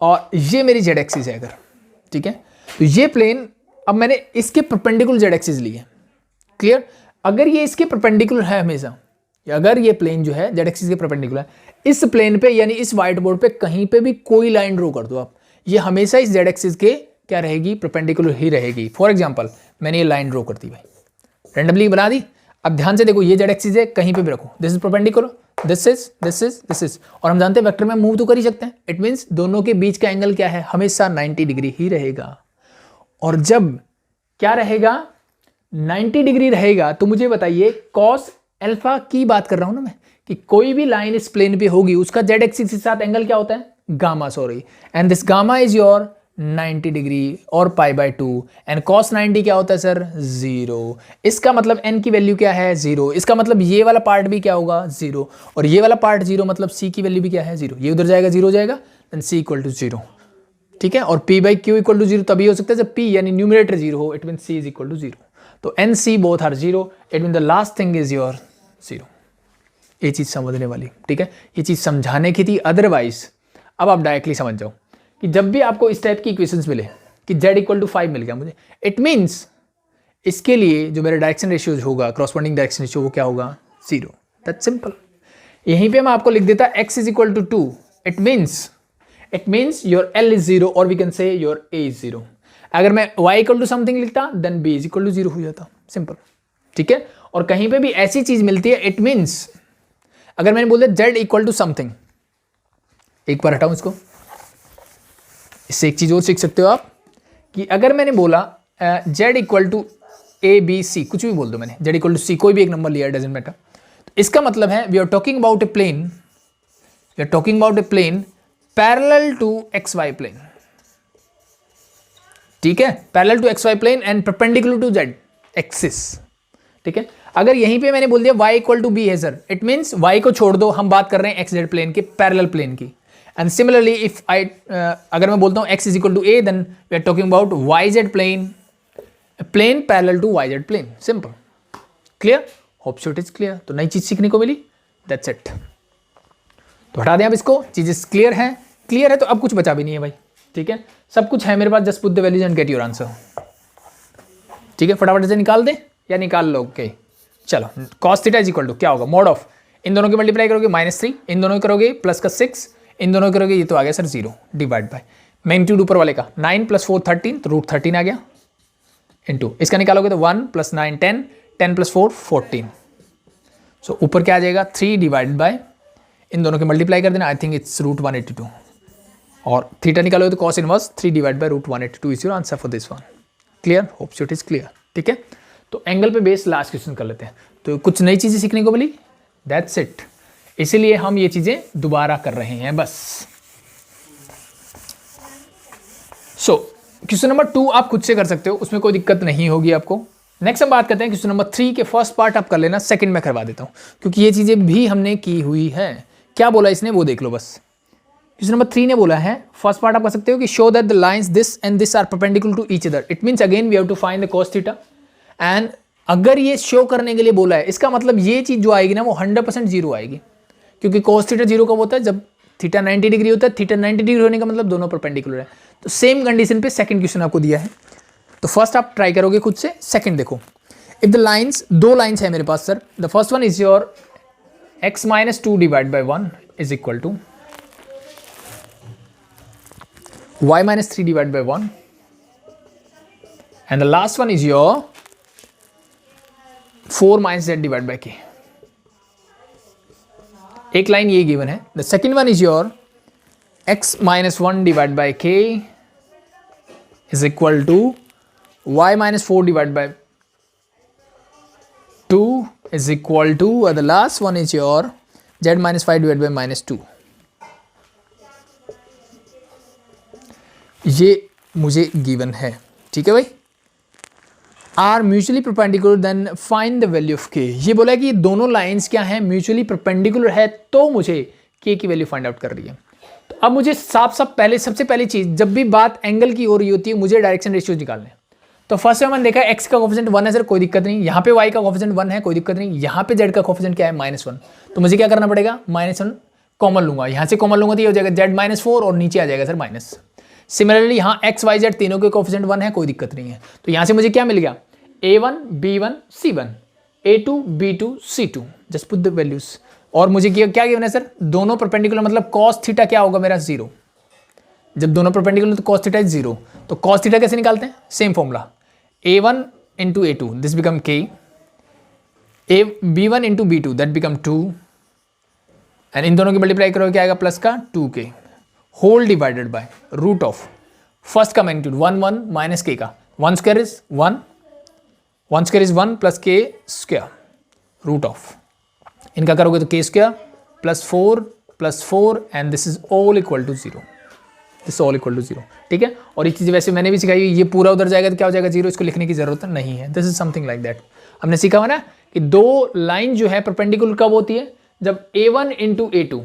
और ये मेरी z एक्सिस है अगर, ठीक है, तो ये प्लेन अब मैंने इसके परपेंडिकुलर z एक्सिस ली है। क्लियर? अगर ये इसके परपेंडिकुलर है हमेशा, अगर ये प्लेन जो है z एक्सिस के परपेंडिकुलर है, इस प्लेन पे यानी इस व्हाइट बोर्ड पे कहीं पे भी कोई लाइन ड्रॉ कर दो आप, ये हमेशा इस z एक्सिस के क्या रहेगी? परपेंडिकुलर ही रहेगी। फॉर एग्जांपल मैंने ये लाइन ड्रॉ कर दी भाई, रैंडमली बना दी। अब ध्यान से देखो, ये z एक्सिस है, कहीं पे भी रखो, this is perpendicular, this is, और हम जानते हैं वेक्टर में मूव तो कर ही सकते हैं। इट मींस दोनों के बीच का एंगल क्या है? हमेशा 90 डिग्री ही रहेगा। और जब क्या रहेगा? 90 डिग्री रहेगा, तो मुझे बताइए कॉस अल्फा की बात कर रहा हूं ना मैं, कि कोई भी लाइन इस प्लेन पे होगी उसका जेड एक्सिस के साथ एंगल क्या होता है, gamma, sorry, and this gamma is your 90 degree और पाई बाय 2 एंड cos 90 क्या होता है सर, 0। इसका मतलब n की वैल्यू क्या है, 0। इसका मतलब ये वाला पार्ट भी क्या होगा, 0, और ये वाला पार्ट 0, मतलब c की वैल्यू भी क्या है, 0। ये उधर जाएगा, 0 हो जाएगा, देन c इक्वल टू 0, ठीक है। और p by q equal to 0 तभी हो सकता है जब p यानी न्यूमरेटर 0 हो, it mean c is equal to 0। तो n c both are 0, it mean the last thing is your 0। ये चीज़ समझने वाली, ठीक है, ये चीज़ समझाने की थी। अदरवाइज अब आप डायरेक्टली समझ जाओ कि जब भी आपको इस टाइप की इक्वेशंस मिले कि z इक्वल टू 5 मिल गया मुझे, इट मीन्स इसके लिए जो मेरा डायरेक्शन रेशियो होगा, करस्पॉन्डिंग डायरेक्शन रेशियो, वो क्या होगा, 0। That's simple. यहीं पे मैं आपको लिख देता x is equal to 2, it means your l is 0 और we can say your a is 0। अगर मैं y इक्वल टू समथिंग लिखता then b is equal to 0 हो जाता, सिंपल, ठीक है। और कहीं पे भी ऐसी चीज मिलती है, इट मीन्स अगर मैंने बोल दिया z इक्वल टू समथिंग, एक बार हटाऊं इसको, इससे एक चीज और सीख सकते हो आप कि अगर मैंने बोला z equal to a b c, कुछ भी बोल दो मैंने, z इक्वल टू सी, कोई भी एक नंबर लिया, डजंट मैटर, तो इसका मतलब है we are talking about a plane parallel to x y plane, ठीक है, parallel to x y plane and perpendicular to z axis, ठीक है। अगर यहीं पे मैंने बोल दिया y इक्वल टू बी है सर, इट मीन्स y को छोड़ दो, हम बात कर रहे हैं एक्स जेड प्लेन के पैरेलल प्लेन की। एंड सिमिलरली इफ आई अगर मैं बोलता हूँ x is equal to a, then we are talking about y z plane parallel to y z plane, simple, clear, hope so it is clear. तो नई चीज सीखने को मिली, दैट्स इट। तो हटा दें अब इसको, चीजें क्लियर है तो अब कुछ बचा भी नहीं है भाई, ठीक है, सब कुछ है मेरे पास, just put the values and get your answer, ठीक है। फटाफट से निकाल दे या निकाल लो, ओके। चलो cos theta is equal to क्या होगा, मॉड ऑफ, इन दोनों की मल्टीप्लाई करोगे -3, इन दोनों करोगे प्लस का 6, इन दोनों करोगे ये तो आ गया सर 0, डिवाइड बाय मैग्नीट्यूड ऊपर वाले का 9 + 4 13, तो √13 आ गया, इनटू इसका निकालोगे तो 1 + 9 10, 10 + 4 14, सो ऊपर क्या आ जाएगा 3 डिवाइड बाय, इन दोनों की मल्टीप्लाई कर देना, आई थिंक इट्स √182, और थीटा निकालोगे तो cos inverse 3 divide bye √182 is your answer for this one, clear, hope so it is clear, ठीक है। तो एंगल पे बेस लास्ट क्वेश्चन कर लेते हैं, तो कुछ नई चीजें सीखने को मिली, दैट्स इट, इसीलिए हम ये चीजें दोबारा कर रहे हैं बस। सो क्वेश्चन नंबर 2 आप खुद से कर सकते हो, उसमें कोई दिक्कत नहीं होगी आपको। नेक्स्ट हम बात करते हैं क्वेश्चन नंबर 3 के फर्स्ट पार्ट आप कर लेना, सेकंड में करवा देता हूं क्योंकि ये चीजें भी हमने की हुई है। क्या बोला इसने वो देख लो बस। क्वेश्चन नंबर 3 ने बोला है, फर्स्ट पार्ट आप कर सकते हो कि show that the lines this and this are perpendicular to each other, it means again we have to find the cos theta. And अगर ये शो करने के लिए बोला है, इसका मतलब ये चीज जो आएगी ना वो 100% 0 आएगी, क्योंकि cos थीटा 0 कब होता है, जब थीटा 90 डिग्री होता है। थीटा 90 डिग्री होने का मतलब दोनों परपेंडिकुलर है। तो सेम कंडीशन पे सेकंड क्वेश्चन आपको दिया है, तो फर्स्ट आप ट्राई करोगे खुद से, सेकंड देखो। इफ द लाइंस, दो लाइंस है मेरे पास sir, the first one is your x - 2 divide by 1 is equal to y - 3 divide by 1, and the last one is your 4 - z divide by k। एक लाइन ये गिवन है। The second one is your x - 1 divide by k is equal to y - 4 divide by 2 is equal to the last one is your z - 5 divided by -2। ये मुझे given है, ठीक है भाई। Are mutually perpendicular then find the value of k. ये बोला है कि दोनों लाइंस क्या है, म्यूचुअली परपेंडिकुलर है, तो मुझे के की वैल्यू फाइंड आउट कर रही है। तो अब मुझे सबसे पहली चीज, जब भी बात एंगल की हो रही होती है, मुझे डायरेक्शन रेशियो निकालने। तो फर्स्ट में मैंने देखा x का कोफिशिएंट 1 है सर, कोई दिक्कत नहीं। यहाँ पे y का कोफिशिएंट 1 है, कोई दिक्कत नहीं। यहाँ पे z का कोफिशिएंट क्या है, -1। तो मुझे क्या करना पड़ेगा, -1 कॉमन लूंगा। यहाँ से कॉमन लूंगा तो ये हो जाएगा z - 4 और नीचे आ जाएगा सर माइनस। सिमिलरली यहाँ x y z तीनों के कोफिशिएंट 1 है, कोई दिक्कत नहीं है। तो यहाँ से मुझे क्या मिल गया, a1 b1 c1 a2 b2 c2, just put the values. और मुझे क्या गिवन है सर, दोनों परपेंडिकुलर, मतलब cos थीटा क्या होगा मेरा 0। जब दोनों परपेंडिकुलर तो cos थीटा इज 0। तो cos थीटा कैसे निकालते हैं, same formula, a1 into a2 this become k, b1 into b2 that become 2, and इन दोनों की मल्टीप्लाई करोगे क्या आएगा, प्लस का 2k whole divided by root of first का मैग्नीट्यूड 1 1 माइनस k का 1 square is 1 1 square is 1 plus k square root of इनका करोगे तो k square plus 4 and this is all equal to 0, this all equal to 0, ठीक है। और ये चीज़ वैसे मैंने भी सिखाई, ये पूरा उधर जाएगा तो क्या हो जाएगा 0, इसको लिखने की जरूरत नहीं है। This is something like that. हमने सीखा हुआ ना कि दो लाइन जो है परपेंडिकुलर कब होती है, जब a1 into a2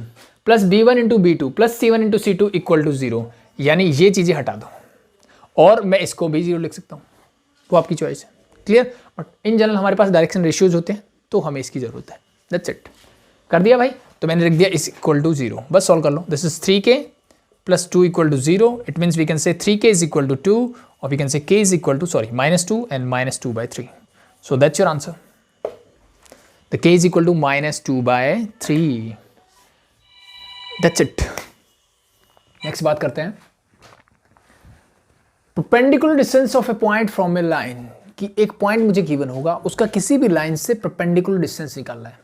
plus b1 into b2 plus c1 into c2 equal to 0, यानी ये चीज़ें हटा दो और मैं इसको भी 0 लिख सकता हूँ, वो आपकी चॉइस है, क्लियर। बट इन जनरल हमारे पास डायरेक्शन रेशियोज होते हैं तो हमें इसकी ज़रूरत है। दैट्स इट, कर दिया भाई। तो मैंने लिख दिया इस इक्वल टू 0, बस सॉल्व कर लो। This is 3k plus 2 equal to 0, it means we can say 3k is equal to 2 और we can say k is equal to -2 and -2/3, so that's your answer. The k is equal to -2/3, that's it. Next बात करते हैं perpendicular distance of a point from a line, कि एक point मुझे given होगा, उसका किसी भी लाइन से परपेंडिकुलर डिस्टेंस निकालना है।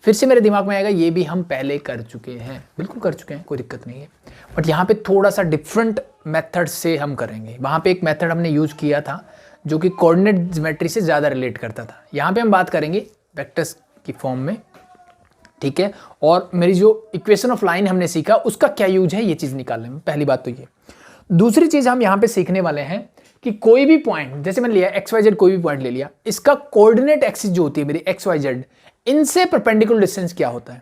फिर से मेरे दिमाग में आएगा ये भी हम पहले कर चुके हैं, बिल्कुल कर चुके हैं, कोई दिक्कत नहीं है, बट यहाँ पे थोड़ा सा डिफरेंट मेथड से हम करेंगे। वहाँ पे एक मेथड हमने यूज किया था जो कि कोऑर्डिनेट ज्योमेट्री से ज़्यादा रिलेट करता था। यहाँ पे हम बात करेंगे वेक्टर्स की फॉर्म में, ठीक है। और मेरी जो इक्वेशन ऑफ लाइन हमने सीखा उसका क्या यूज है ये चीज़ निकालने में, पहली बात तो ये। दूसरी चीज़ हम यहाँ पे सीखने वाले हैं कि कोई भी पॉइंट, जैसे मैंने लिया XYZ, कोई भी पॉइंट ले लिया, इसका कोऑर्डिनेट एक्सिस जो होती है मेरी XYZ, इनसे परपेंडिकुलर डिस्टेंस क्या होता है,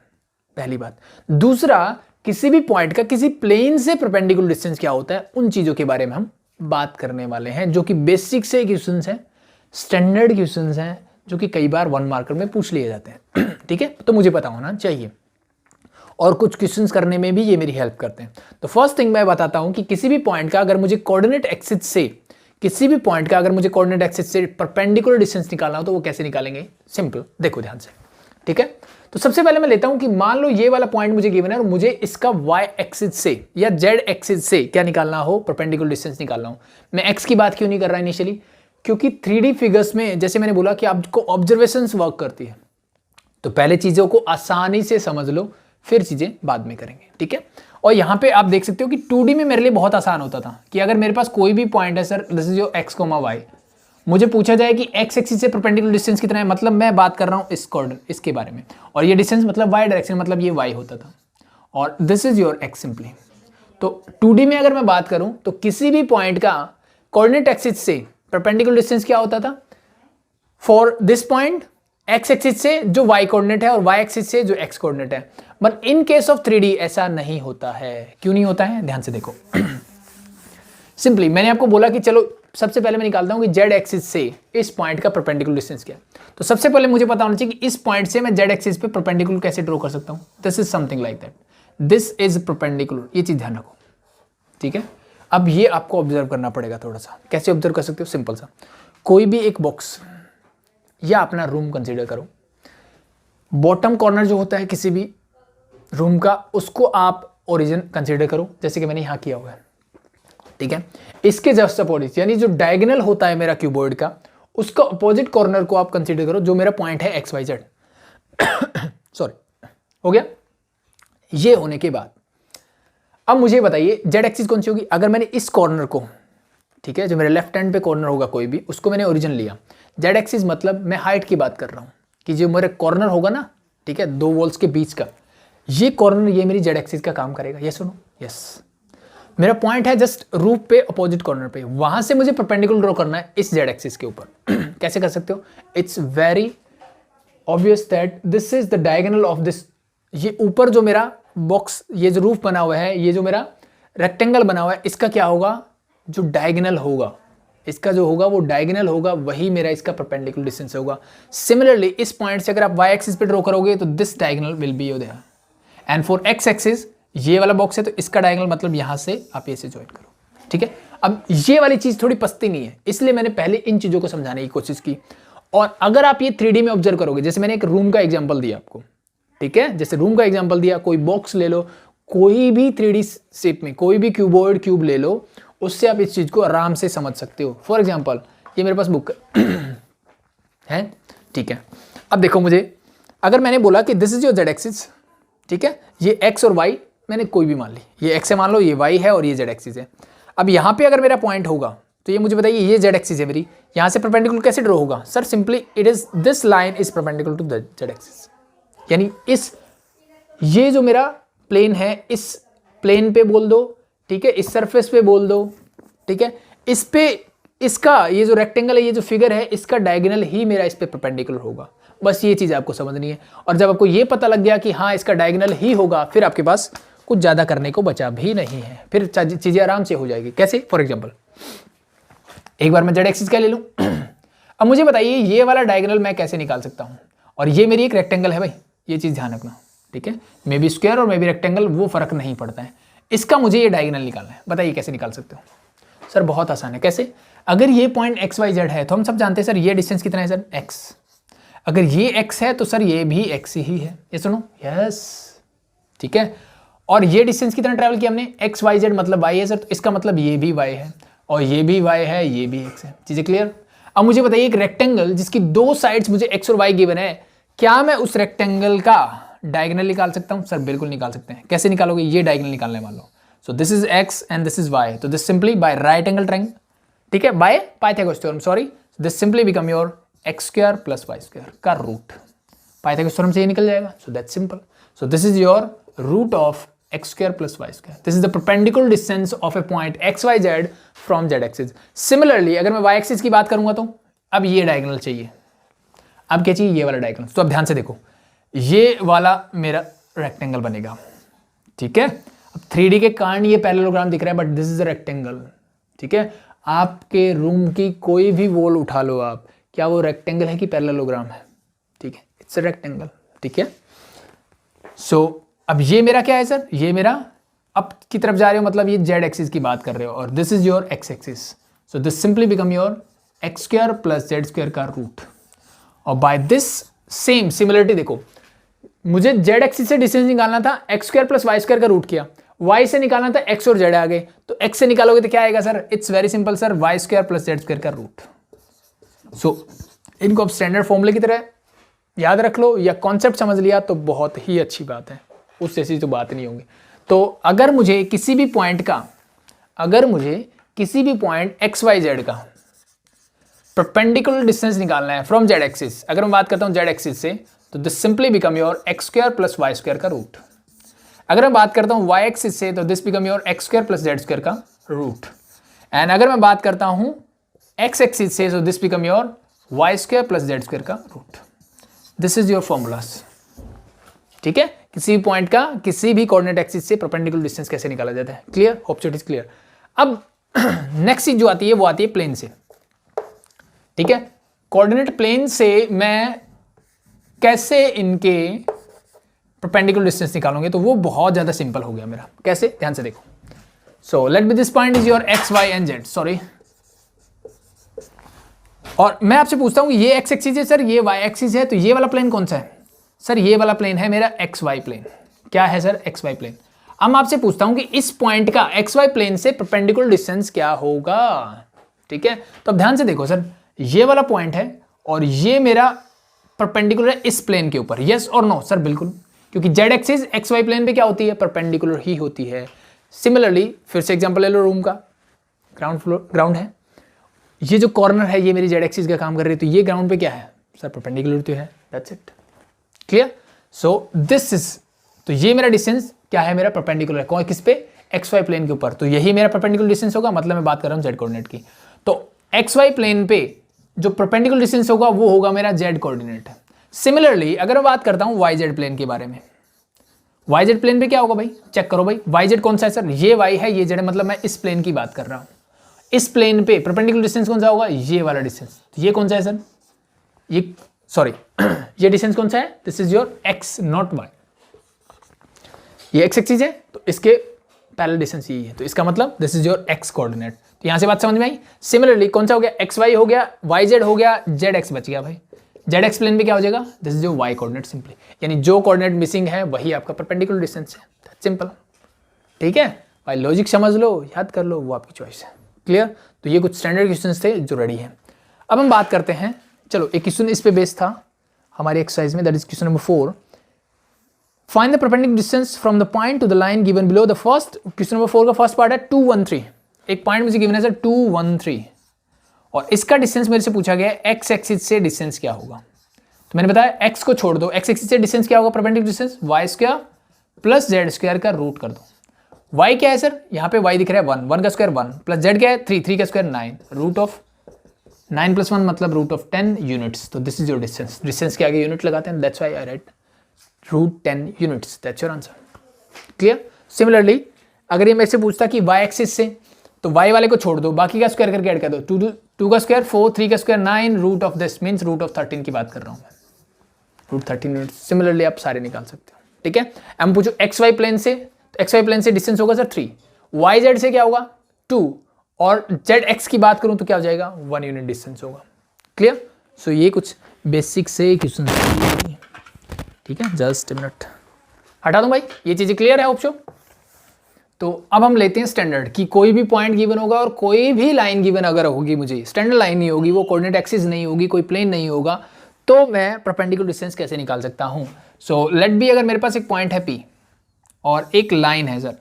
पहली बात। दूसरा, किसी भी पॉइंट का किसी प्लेन से परपेंडिकुलर डिस्टेंस क्या होता है, उन चीज़ों के बारे में हम बात करने वाले हैं, जो कि बेसिक से क्वेश्चंस हैं, स्टैंडर्ड क्वेश्चंस हैं, जो कि कई बार 1 मार्कर में पूछ लिए जाते हैं, ठीक है। तो मुझे पता होना चाहिए और कुछ क्वेश्चंस करने में भी ये मेरी हेल्प करते हैं। तो फर्स्ट थिंग मैं बताता हूं कि किसी भी पॉइंट का अगर मुझे कोऑर्डिनेट एक्सिस से, किसी भी पॉइंट का अगर मुझे कोऑर्डिनेट एक्सिस से परपेंडिकुलर डिस्टेंस निकालना हो तो वो कैसे निकालेंगे, सिंपल, देखो ध्यान से, ठीक है। तो सबसे पहले मैं लेता हूं कि मान लो ये वाला पॉइंट मुझे गिवन है और मुझे इसका y एक्सिस से या z एक्सिस से क्या निकालना हो, परपेंडिकुलर डिस्टेंस निकालना हो। मैं x की बात क्यों नहीं कर रहा इनिशियली, क्योंकि 3D फिगर्स में जैसे मैंने बोला कि आपको ऑब्जर्वेशंस वर्क करती है, तो पहले चीज़ों को आसानी से समझ लो, फिर चीज़ें बाद में करेंगे, ठीक है। और यहाँ पे आप देख सकते हो कि 2D में मेरे लिए बहुत आसान होता था कि अगर मेरे पास कोई भी पॉइंट है, sir this is your x, y, मुझे पूछा जाए कि x एक्सिस से परपेंडिकुलर डिस्टेंस कितना है, मतलब मैं बात कर रहा हूँ इस कोऑर्डिनेट, इसके बारे में, और ये डिस्टेंस मतलब y डायरेक्शन, मतलब ये y होता था, और this is your x simply. तो 2D में अगर मैं बात करूँ तो किसी भी पॉइंट का कोऑर्डिनेट एक्सिस से परपेंडिकुलर डिस्टेंस क्या होता था, for this point x axis से जो y कोऑर्डिनेट है और y एक्सिस से जो x कोऑर्डिनेट है। But in case of 3D ऐसा नहीं होता है। क्यों नहीं होता है, ध्यान से देखो। सिंपली मैंने आपको बोला कि चलो सबसे पहले मैं निकालता हूं कि z एक्सिस से इस पॉइंट का परपेंडिकुलर डिस्टेंस क्या है। तो सबसे पहले मुझे पता होना चाहिए कि इस पॉइंट से मैं z एक्सिस पे परपेंडिकुलर कैसे ड्रॉ कर सकता हूं। This is something like that, this is perpendicular, ये चीज ध्यान रखो, ठीक है। अब ये आपको ऑब्जर्व करना पड़ेगा थोड़ा सा। कैसे ऑब्जर्व कर सकते हो, सिंपल सा, कोई भी एक बॉक्स या अपना रूम कंसीडर करो, बॉटम कॉर्नर जो होता है किसी भी रूम का, उसको आप ओरिजिन कंसीडर करो, जैसे कि मैंने यहाँ किया हुआ है, ठीक है। इसके जस्ट अपोजिट, यानी जो डायगोनल होता है मेरा क्यूबॉइड का, उसका अपोजिट कॉर्नर को आप कंसीडर करो, जो मेरा पॉइंट है XYZ। सॉरी, हो गया। ये होने के बाद अब मुझे बताइए z एक्सिस कौन सी होगी। अगर मैंने इस कॉर्नर को, ठीक है, जो मेरे लेफ्ट हैंड पे कॉर्नर होगा कोई भी, उसको मैंने ओरिजिन लिया। z एक्सिस मतलब मैं हाइट की बात कर रहा हूँ कि जो मेरे कॉर्नर होगा ना, ठीक है, दो वॉल्स के बीच का, ये कॉर्नर, ये मेरी z एक्सिस का काम करेगा। ये सुनो, यस, मेरा पॉइंट है जस्ट रूफ पे अपोजिट कॉर्नर पे, वहां से मुझे परपेंडिकुलर ड्रॉ करना है इस z एक्सिस के ऊपर। कैसे कर सकते हो, it's very obvious that this is the diagonal of this. ये ऊपर जो मेरा बॉक्स, ये जो रूफ बना हुआ है, ये जो मेरा रेक्टेंगल बना हुआ है, इसका क्या होगा, जो डायगोनल होगा, इसका जो होगा वो डायगोनल होगा, वही मेरा इसका परपेंडिकुलर डिस्टेंस होगा। सिमिलरली इस पॉइंट से अगर आप y एक्सिस पे ड्रॉ करोगे तो this diagonal will be there, and for x axis ये वाला बॉक्स है तो इसका डायगोनल मतलब यहां से आप ये से ज्वाइन करो, ठीक है। अब ये वाली चीज थोड़ी पसती नहीं है, इसलिए मैंने पहले इन चीजों को समझाने की कोशिश की। और अगर आप ये 3D में ऑब्जर्व करोगे, जैसे मैंने एक रूम का एग्जाम्पल दिया आपको, ठीक है, जैसे रूम का एग्जाम्पल दिया, कोई बॉक्स ले लो, कोई भी 3D शेप में कोई भी क्यूबॉइड क्यूब ले लो, उससे आप इस चीज को आराम से समझ सकते हो। फॉर एग्जाम्पल ये मेरे पास बुक है, ठीक है। अब देखो मुझे, अगर मैंने बोला कि this is your z axis, ठीक है, ये x और y मैंने कोई भी मान ली, ये x है मान लो, ये y है और ये z एक्सिस है। अब यहाँ पे अगर मेरा पॉइंट होगा तो ये मुझे बताइए, ये z एक्सिस है मेरी, यहाँ से परपेंडिकुलर कैसे ड्रॉ होगा, sir simply it is this line is perpendicular to the z axis. यानी ये जो मेरा प्लेन है इस प्लेन पे बोल दो, ठीक है, इस सरफेस पे बोल दो, ठीक है, इस पे इसका ये जो रेक्टेंगल है, ये जो फिगर है, इसका डायगोनल ही मेरा इस पे परपेंडिकुलर होगा। बस ये चीज़ आपको समझनी है। और जब आपको ये पता लग गया कि हाँ इसका डायगोनल ही होगा, फिर आपके पास कुछ ज़्यादा करने को बचा भी नहीं है, फिर चीज़ें आराम से हो जाएगी। कैसे? फॉर एग्जाम्पल एक बार मैं जेड एक्सिस का ले लूँ। अब मुझे बताइए ये वाला डायगोनल मैं कैसे निकाल सकता हूँ। और ये मेरी एक रेक्टेंगल है भाई, ये चीज़ ध्यान रखना, ठीक है। मे बी स्क्वायर और मे बी रेक्टेंगल, वो फर्क नहीं पड़ता है। इसका मुझे ये डायगोनल निकालना है। बताइए कैसे निकाल सकते हो? सर बहुत आसान है। कैसे? अगर ये पॉइंट एक्स वाई जेड है तो हम सब जानते हैं सर ये डिस्टेंस कितना है सर? एक्स। अगर ये एक्स है तो सर ये भी एक्स ही है। ये सुनो, यस, ठीक है। और ये डिस्टेंस कितना ट्रैवल किया हमने? एक्स वाई जेड मतलब वाई है सर, तो इसका मतलब ये भी वाई है और ये भी वाई है, ये भी एक्स है। चीज़ें क्लियर? अब मुझे बताइए एक रेक्टेंगल जिसकी दो साइड्स मुझे एक्स और वाई गिवन है, क्या मैं उस रेक्टेंगल का डायगोनल निकाल सकता हूं? सर बिल्कुल निकाल सकते हैं। कैसे निकालोगे? ये डायगोनल निकालने मान लो। So this is X and this is Y, तो this simply by right angle triangle, ठीक है, by Pythagoras theorem, sorry, this simply become your x square plus Y square का रूट। पाइथागोरस थ्योरम से ये निकल जाएगा। So that's simple. So this is your root of X square plus Y square. This is the perpendicular distance of a point X Y Z from Z axis. Similarly अगर मैं Y axis की बात करूंगा तो अब ये diagonal चाहिए। अब क्या चाहिए? ये वाला डायगोनल। तो अब ध्यान से देखो, ये वाला मेरा रेक्टेंगल बनेगा, ठीक है। अब 3D के कारण ये पैरेललोग्राम दिख रहा है, but this is a rectangle, ठीक है। आपके रूम की कोई भी वॉल उठा लो आप, क्या वो रेक्टेंगल है कि पैरेललोग्राम है? ठीक है, इट्स अ रेक्टेंगल, ठीक है। सो अब ये मेरा क्या है सर? ये मेरा अप की तरफ जा रहे हो, मतलब ये जेड एक्सिस की बात कर रहे हो, और this is your x axis. So this simply become your x square plus Z square का रूट। और बाय दिस सेम सिमिलरिटी देखो, मुझे जेड एक्सिस से डिस्टेंस निकालना था, x square plus Y square का रूट किया। वाई से निकालना था, एक्स और जेड आ गए, तो एक्स से निकालोगे तो क्या आएगा sir? It's very simple sir, y square plus Z square का रूट। सो इनको अब स्टैंडर्ड फॉर्मूले की तरह याद रख लो, या कॉन्सेप्ट समझ लिया तो बहुत ही अच्छी बात है, उस जैसी तो बात नहीं होगी। तो अगर मुझे किसी भी पॉइंट एक्स वाई जेड का परपेंडिकुलर डिस्टेंस निकालना है फ्रॉम जेड एक्सिस, अगर मैं बात करता हूं जेड एक्सिस से, तो this simply become your x square plus Y square का रूट। अगर मैं बात करता हूं वाई एक्सिस से, तो this become your x square plus Z square का रूट। एंड अगर मैं बात करता हूं एक्स एक्सिस से, तो this become your Y square plus Z square का root. This is your formulas, ठीक है। किसी भी पॉइंट का किसी भी कोऑर्डिनेट एक्सिस से परपेंडिकुलर डिस्टेंस कैसे निकाला जाता है। Clear? Hope it is clear. अब नेक्स्ट चीज जो आती है वो आती है प्लेन से, ठीक है। कोऑर्डिनेट प्लेन से मैं कैसे इनके परपेंडिकुलर डिस्टेंस निकालूंगे, तो वो बहुत ज्यादा सिंपल हो गया मेरा। कैसे? ध्यान से देखो। So let be this point is your x y and z, sorry, और मैं आपसे पूछता हूं ये एक्स एक्सिस है सर, ये वाई एक्सिस है, तो ये वाला प्लेन कौन सा है? सर ये वाला प्लेन है मेरा एक्स वाई प्लेन। क्या है सर? X y plane. अब मैं आपसे पूछता हूं कि इस पॉइंट का एक्स वाई प्लेन से परपेंडिकुलर डिस्टेंस क्या होगा, ठीक है। तो अब ध्यान से देखो सर, ये वाला पॉइंट है और ये मेरा परपेंडिकुलर है इस प्लेन के ऊपर, यस और नो? सर बिल्कुल, क्योंकि z axis x y plane पे क्या होती है? परपेंडिकुलर ही होती है। सिमिलरली फिर से एग्जांपल ले लो, रूम का ग्राउंड है, ये जो कॉर्नर है ये मेरी जेड एक्सिस का काम कर रही है, तो ये ग्राउंड पे क्या है सर? परपेंडिकुलर तो है, that's it. Clear? So this is, तो ये मेरा डिस्टेंस क्या है? मेरा परपेंडिकुलर है। कौन? किस पे? एक्स वाई प्लेन के ऊपर, तो यही मेरा परपेंडिकुलर डिस्टेंस होगा। मतलब मैं बात कर रहा हूं जेड कोऑर्डिनेट की, तो एक्स वाई प्लेन पे जो परपेंडिकुलर डिस्टेंस होगा वो होगा मेरा जेड कोऑर्डिनेट। सिमिलरली अगर मैं बात करता हूं वाई जेड प्लेन के बारे में, वाई जेड प्लेन पे क्या होगा भाई? चेक करो भाई, वाई जेड कौन सा है सर? ये वाई है, ये जेड है, मतलब मैं इस प्लेन की बात कर रहा हूं। इस प्लेन पे परपेंडिकुलर डिस्टेंस कौन सा होगा? ये वाला डिस्टेंस। तो ये कौन सा है सर? ये, सॉरी ये डिस्टेंस कौन सा है? This is your x not y. ये एक्स एक्सिस है तो इसके पैरेलल डिस्टेंस यही है, तो इसका मतलब this is your x coordinate. तो यहां से बात समझ में आई। सिमिलरली कौन सा हो गया? एक्स वाई हो गया, वाई जेड हो गया, जेड एक्स बच गया भाई। जेड एक्स प्लेन पे क्या हो जाएगा? This is your y coordinate simply, यानी जो कोऑर्डिनेट मिसिंग है वही आपका परपेंडिकुलर डिस्टेंस है। दैट्स सिंपल, ठीक है भाई। लॉजिक समझ लो, याद कर लो, वो आपकी चॉइस है। क्लियर? तो ये कुछ स्टैंडर्ड क्वेश्चंस थे जो रेडी हैं। अब हम बात करते हैं, चलो एक क्वेश्चन इस पे बेस्ड था हमारी एक्सरसाइज में, that is question number 4। Find the perpendicular distance from the point two the line given below the first. Question number 4 का फर्स्ट पार्ट है 213। एक पॉइंट मुझे गिवन है सर 213, और इसका डिस्टेंस मेरे से पूछा गया है एक्स एक्सिस से डिस्टेंस क्या होगा। तो मैंने बताया x को छोड़ दो, x एक्सिस से डिस्टेंस क्या होगा, perpendicular distance y square plus Z square का रूट कर दो। y क्या है सर, यहाँ पे y दिख रहा है 1, 1 का स्क्वायर 1 प्लस z क्या है 3, 3 का स्क्वायर 9, रूट ऑफ 9 + 1 मतलब रूट ऑफ 10 यूनिट्स। तो this is your distance, distance के आगे यूनिट लगाते हैं, that's why I write root 10 units, that's your answer. Clear. Similarly अगर ये मेरे से पूछता कि y एक्सिस से, तो y वाले को छोड़ दो, बाकी का स्क्वायर करके ऐड कर दो, 2 का स्क्वायर 4, 3 का square 9, root of this means root of 13 की बात कर रहा हूँ मैं, रूट 13 यूनिट। सिमिलरली आप सारे निकाल सकते हो, ठीक है। हम पूछो एक्स वाई प्लेन से, तो एक्स वाई प्लेन से डिस्टेंस होगा सर 3, वाई जेड से क्या होगा 2, और जेड एक्स की बात करूं तो क्या हो जाएगा 1 यूनिट डिस्टेंस होगा। क्लियर। सो ये कुछ बेसिक से क्वेश्चन, ठीक है। जस्ट मिनट हटा दूं भाई, ये चीजें क्लियर है ऑप्शन। तो अब हम लेते हैं स्टैंडर्ड कि कोई भी पॉइंट गिवन होगा और कोई भी लाइन गिवन अगर होगी, मुझे स्टैंडर्ड लाइन नहीं होगी, वो कोऑर्डिनेट एक्सिस नहीं होगी, कोई प्लेन नहीं होगा, तो मैं परपेंडिकुलर डिस्टेंस कैसे निकाल सकता हूं। सो लेट बी, अगर मेरे पास एक पॉइंट है P और एक लाइन है सर,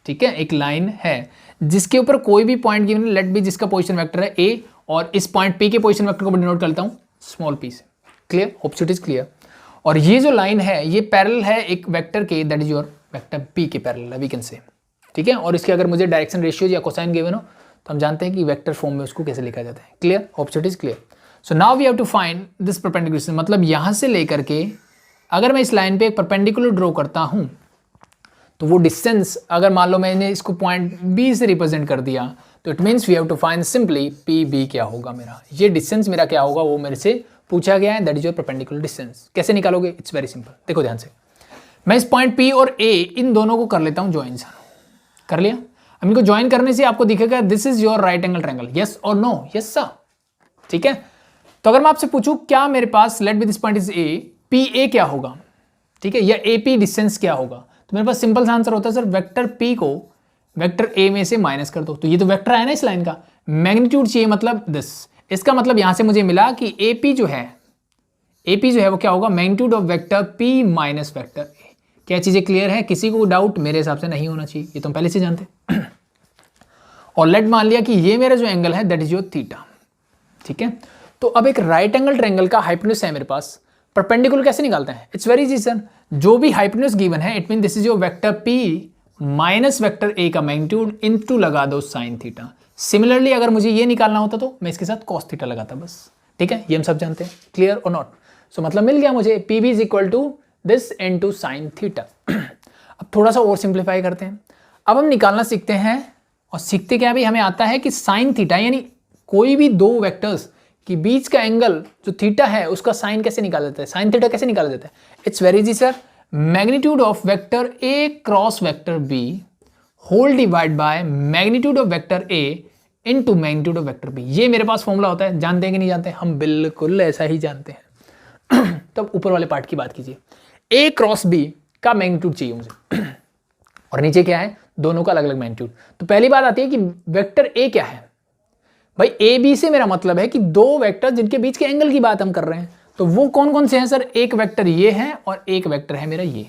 ठीक है, एक लाइन है जिसके ऊपर कोई भी पॉइंट गिवन है, लेट बी जिसका पोजीशन वेक्टर है A, और इस पॉइंट P के पोजीशन वेक्टर को मैं डिनोट करता हूं स्मॉल p से। Clear, hope it is clear. और ये जो लाइन है ये पैरेलल है एक वेक्टर के, that is your vector P के पैरेलल है, वी कैन से, ठीक है। और इसके अगर मुझे डायरेक्शन रेशियो या कोसाइन गिवन हो तो हम जानते हैं कि वेक्टर फॉर्म में उसको कैसे लिखा जाता है। Clear, hope it is clear. So now we have to find this perpendicular distance, मतलब यहां से लेकर के अगर मैं इस लाइन पे एक परपेंडिकुलर ड्रॉ करता हूं तो वो डिस्टेंस, अगर मान लो मैंने इसको पॉइंट B से रिप्रेजेंट कर दिया, तो it means we have to find simply PB क्या होगा मेरा, ये डिस्टेंस मेरा क्या होगा वो मेरे से पूछा गया है, that is your perpendicular distance. कैसे निकालोगे, इट्स वेरी सिंपल, देखो ध्यान से। मैं इस पॉइंट P और A इन दोनों को कर लेता हूं ज्वाइन, कर लिया। अब इनको ज्वाइन करने से आपको दिखेगा this is your right angle triangle, yes और नो, यस सर, ठीक है। तो अगर मैं आपसे पूछूं क्या मेरे पास let be this point is A, PA क्या होगा, ठीक है, या AP डिस्टेंस क्या होगा, तो मेरे पास सिंपल सा आंसर होता है सर वेक्टर P को वेक्टर A में से माइनस कर दो। तो ये तो वेक्टर है ना इस लाइन का, मैग्नीट्यूड चाहिए मतलब दिस, इसका मतलब यहां से मुझे मिला कि AP जो है वो क्या होगा, magnitude of vector P minus vector A। क्या चीजें क्लियर है, किसी को डाउट मेरे हिसाब से नहीं होना चाहिए, ये तो हम पहले से जानते हैं। और लेट मान लिया कि ये मेरा जो एंगल है दैट इज योर थीटा, ठीक है। तो अब एक राइट एंगल ट्रायंगल का हाइपोटेन्यूज है मेरे पास, परपेंडिकुलर कैसे निकालते हैं, इट्स वेरी इजी सर। जो भी हाइपोटेन्यूज गिवन है it mean this is your vector P minus vector A का मैग्नीट्यूड इनटू लगा दो साइन थीटा। सिमिलरली अगर मुझे ये निकालना होता तो मैं इसके साथ कॉस थीटा लगाता बस, ठीक है, ये हम सब जानते हैं। क्लियर और नॉट। सो मतलब मिल गया मुझे PB is equal to this into sine theta. अब थोड़ा सा और सिंप्लीफाई करते हैं, अब हम निकालना सीखते हैं, और सीखते क्या भी हमें आता है कि साइन थीटा यानी कोई भी दो वेक्टर्स के बीच का एंगल जो थीटा है उसका साइन कैसे निकाला जाता है, साइन थीटा कैसे निकाला जाता है, it's very easy sir. Magnitude of vector A cross vector B whole divide by magnitude of vector A into magnitude of vector B। ये मेरे पास फॉर्मूला होता है, जानते हैं कि नहीं जानते, हम बिल्कुल ऐसा ही जानते हैं। तब ऊपर वाले पार्ट की बात कीजिए, A क्रॉस B का मैग्नीट्यूड चाहिए मुझे, और नीचे क्या है, दोनों का अलग अलग मैग्नीट्यूड। तो पहली बात आती है कि वेक्टर A क्या है भाई, AB से मेरा मतलब है कि दो वेक्टर जिनके बीच के एंगल की बात हम कर रहे हैं, तो वो कौन कौन से हैं सर, एक वेक्टर ये है और एक वेक्टर है मेरा ये।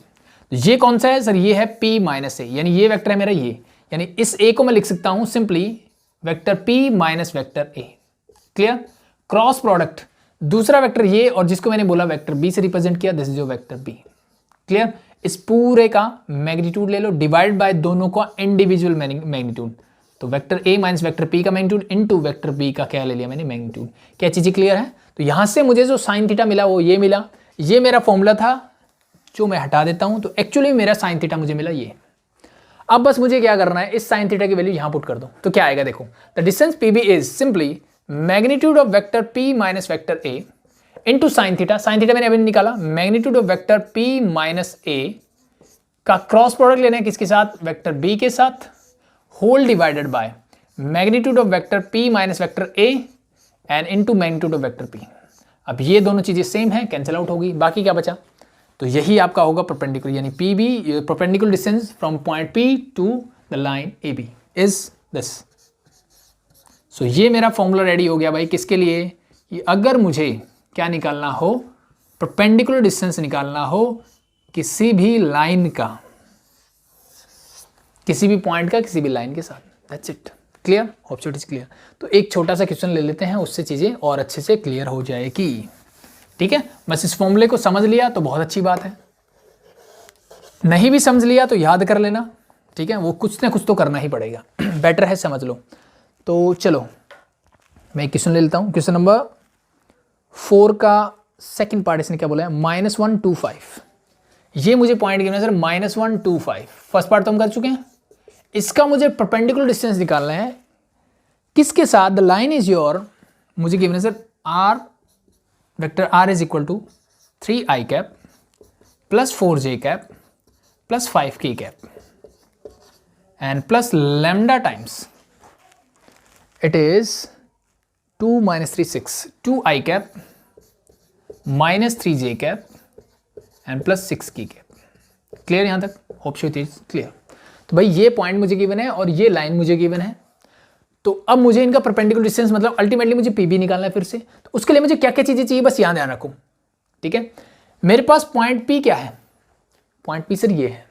तो ये कौन सा है सर, ये है P माइनस A, यानी ये वेक्टर है मेरा ये, यानी इस A को मैं लिख सकता हूं simply vector P minus vector A। Clear. Cross product दूसरा वेक्टर ये और जिसको मैंने बोला वेक्टर B से रिप्रेजेंट किया, this is your vector B। Clear. इस पूरे का मैग्नीट्यूड ले लो, डिवाइड बाय दोनों का इंडिविजुअल मैग्नीट्यूड, तो vector A minus vector P का मैग्नीट्यूड इनटू वेक्टर B का क्या ले लिया मैंने, मैग्नीट्यूड। क्या चीजें क्लियर है। तो यहां से मुझे जो साइन थीटा मिला वो ये मिला, ये मेरा फॉर्मूला था जो मैं हटा देता हूं, तो एक्चुअली मेरा साइन थीटा मुझे मिला ये। अब बस मुझे क्या करना है, इस साइन थीटा की वैल्यू यहां पुट कर दो, तो क्या आएगा देखो, the distance PB is simply magnitude of vector P minus vector A into sine theta. Sine theta मैंने अभी निकाला, magnitude of vector P minus A का क्रॉस प्रोडक्ट लेना है किसके साथ, वेक्टर B के साथ, whole divided by magnitude of vector P minus vector A and into magnitude of vector P। अब ये दोनों चीजें सेम है, कैंसिल आउट होगी, बाकी क्या बचा, तो यही आपका होगा परपेंडिकुलर, यानी PB perpendicular distance from point P to the line AB is this. So ये मेरा फॉर्मूला रेडी हो गया भाई, किसके लिए, ये अगर मुझे क्या निकालना हो, परपेंडिकुलर डिस्टेंस निकालना हो किसी भी लाइन का, किसी भी पॉइंट का किसी भी लाइन के साथ, that's it. Clear, hope it is clear. तो एक छोटा सा क्वेश्चन ले लेते हैं, उससे चीजें और अच्छे से क्लियर हो जाएगी। ठीक है, बस इस फॉर्मूले को समझ लिया तो बहुत अच्छी बात है, नहीं भी समझ लिया तो याद कर लेना, ठीक है, वो कुछ ना कुछ तो करना ही पड़ेगा। बेटर है समझ लो। तो चलो मैं क्वेश्चन ले लेता हूँ, क्वेश्चन नंबर 4 का सेकंड पार्ट इसने क्या बोला है, -125। ये मुझे पॉइंट गिवन है सर -125। फर्स्ट पार्ट तो हम कर चुके हैं, इसका मुझे परपेंडिकुलर डिस्टेंस निकालना है किसके साथ, द लाइन इज योर, मुझे गिवन है sir r vector r is equal to 3i cap plus 4j cap plus 5k cap and plus lambda times it is 2 - 3 6 2i cap minus 3j cap and plus 6k cap. Clear यहाँ तक, hope so it is clear. तो भाई ये point मुझे given है और ये line मुझे गिवन है, तो अब मुझे इनका परपेंडिकुलर डिस्टेंस मतलब अल्टीमेटली मुझे पी बी निकालना है फिर से। तो उसके लिए मुझे क्या क्या चीज़ें चाहिए बस यहाँ ध्यान रखो, ठीक है। मेरे पास पॉइंट पी क्या है, पॉइंट पी सर ये है,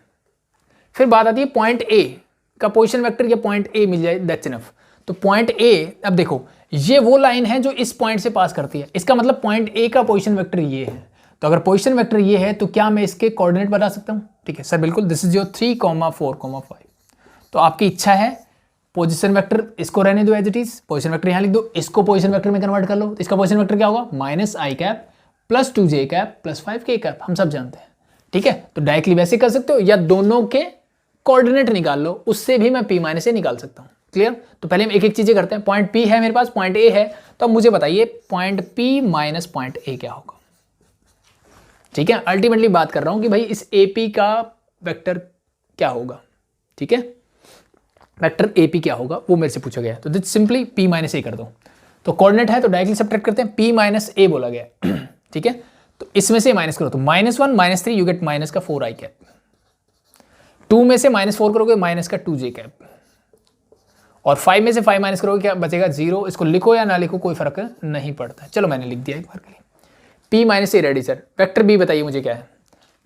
फिर बात आती है पॉइंट ए का पोजीशन वेक्टर या पॉइंट ए मिल जाए दैट्स इनफ। तो पॉइंट ए, अब देखो ये वो लाइन है जो इस पॉइंट से पास करती है, इसका मतलब पॉइंट ए का पोजीशन वेक्टर ये है। तो अगर पोजीशन वेक्टर ये है तो क्या मैं इसके कोऑर्डिनेट बता सकता हूँ, ठीक है सर बिल्कुल, दिस इज योर 3, 4, 5। तो आपकी इच्छा है पोजीशन वेक्टर इसको रहने दो as it is, position vector यहाँ लिख दो, इसको पोजीशन वेक्टर में कन्वर्ट कर लो। तो इसका पोजीशन वेक्टर क्या होगा, -i cap plus 2j cap plus 5k cap, हम सब जानते हैं, ठीक है। तो डायरेक्टली वैसे कर सकते हो या दोनों के कोऑर्डिनेट निकाल लो, उससे भी मैं p - a निकाल सकता हूँ। क्लियर। तो पहले हम एक एक चीजें करते हैं। पॉइंट p है मेरे पास, पॉइंट a है, तो अब मुझे बताइए point p minus point a क्या होगा, ठीक है। अल्टीमेटली बात कर रहा हूं कि भाई इस AP का वेक्टर क्या होगा, ठीक है, वेक्टर AP क्या होगा वो मेरे से पूछा गया है। तो दिस सिंपली p - a कर दो, तो कोऑर्डिनेट है तो डायरेक्टली सब्ट्रैक्ट करते हैं, p - a बोला गया है ठीक है। तो इसमें से माइनस करो तो -1 - 3 यू गेट माइनस का 4i कैप, 2 में से -4 करोगे माइनस का 2j कैप, और 5 में से 5 माइनस करोगे क्या बचेगा 0। इसको लिखो या ना लिखो कोई फर्क नहीं पड़ता, चलो मैंने लिख दिया एक बार के लिए। p - a ready sir. Vector b बताइए मुझे क्या है,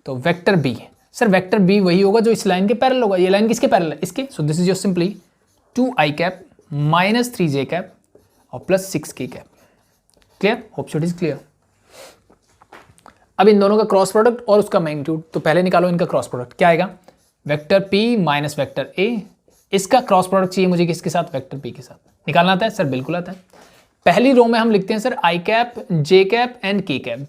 तो vector b sir, vector b वही होगा जो इस लाइन के पैरेलल होगा। ये लाइन किसके पैरेलल है, इसके। So this is your simply 2i cap minus 3j cap और plus 6k cap. Clear, hope so it is clear. अब इन दोनों का क्रॉस प्रोडक्ट और उसका मैग्नीट्यूड, तो पहले निकालो इनका क्रॉस प्रोडक्ट, क्या आएगा, vector p minus vector a, इसका क्रॉस प्रोडक्ट चाहिए मुझे किसके साथ, वेक्टर p के साथ। निकालना आता है सर, बिल्कुल आता है। पहली रो में हम लिखते हैं sir i cap, j cap and k cap,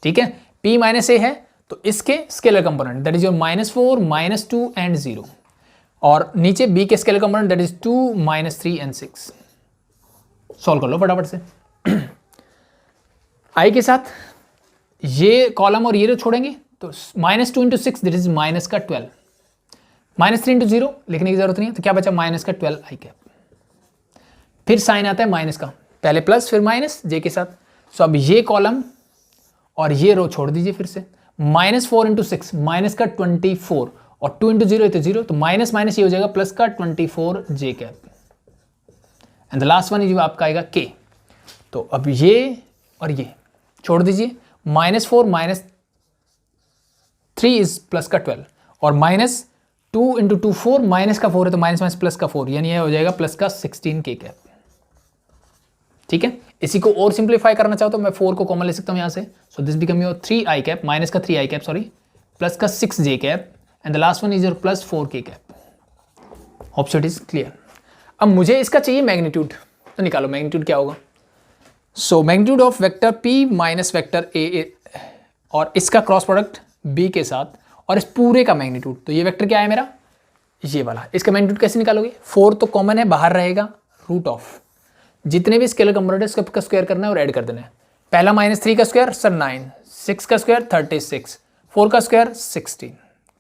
ठीक है। p - a है तो इसके scalar component that is your -4, -2 and 0, और नीचे b के scalar component that is 2, -3 and 6। Solve कर लो फटाफट से i के साथ ये कॉलम और ये रो छोड़ेंगे तो -2 × 6 दैट इज माइनस का 12, -3 × 0 लिखने की जरूरत नहीं है, तो क्या बचा माइनस का 12i कैप। फिर साइन आता है माइनस का, पहले प्लस फिर माइनस j के साथ। सो अब ये कॉलम और ये रो छोड़ दीजिए फिर से, -4 × 6 माइनस का 24 और 2 × 0 तो 0, तो माइनस माइनस ये हो जाएगा प्लस का 24j cap, and the last one जो आपका आएगा k। तो अब ये और ये छोड़ दीजिए, -4 - 3 इज प्लस का 12 और -2 × 2 4, माइनस का 4 है तो माइनस माइनस प्लस का 4, यानी ये हो जाएगा प्लस का 16k कैप, ठीक है। इसी को और सिंप्लीफाई करना चाहो तो मैं 4 को कॉमन ले सकता हूं यहां से। So this become your 3i cap minus का 3i कैप सॉरी प्लस का 6j cap and the last one is your plus 4k cap. Hope so it is clear. अब मुझे इसका चाहिए मैग्नीट्यूड, तो निकालो मैग्नीट्यूड क्या होगा। So magnitude of vector p minus vector a और इसका क्रॉस प्रोडक्ट b के साथ और इस पूरे का मैग्नीट्यूड, तो ये वेक्टर क्या है मेरा, ये वाला। इसका मैग्नीट्यूड कैसे निकालोगे, 4 तो कॉमन है बाहर रहेगा, रूट ऑफ जितने भी स्केलर कंपोनेंट है सबका स्क्वायर करना है और ऐड कर देना है। पहला -3 का स्क्वायर सर 9, 6 का स्क्वायर 36, 4 का square 16।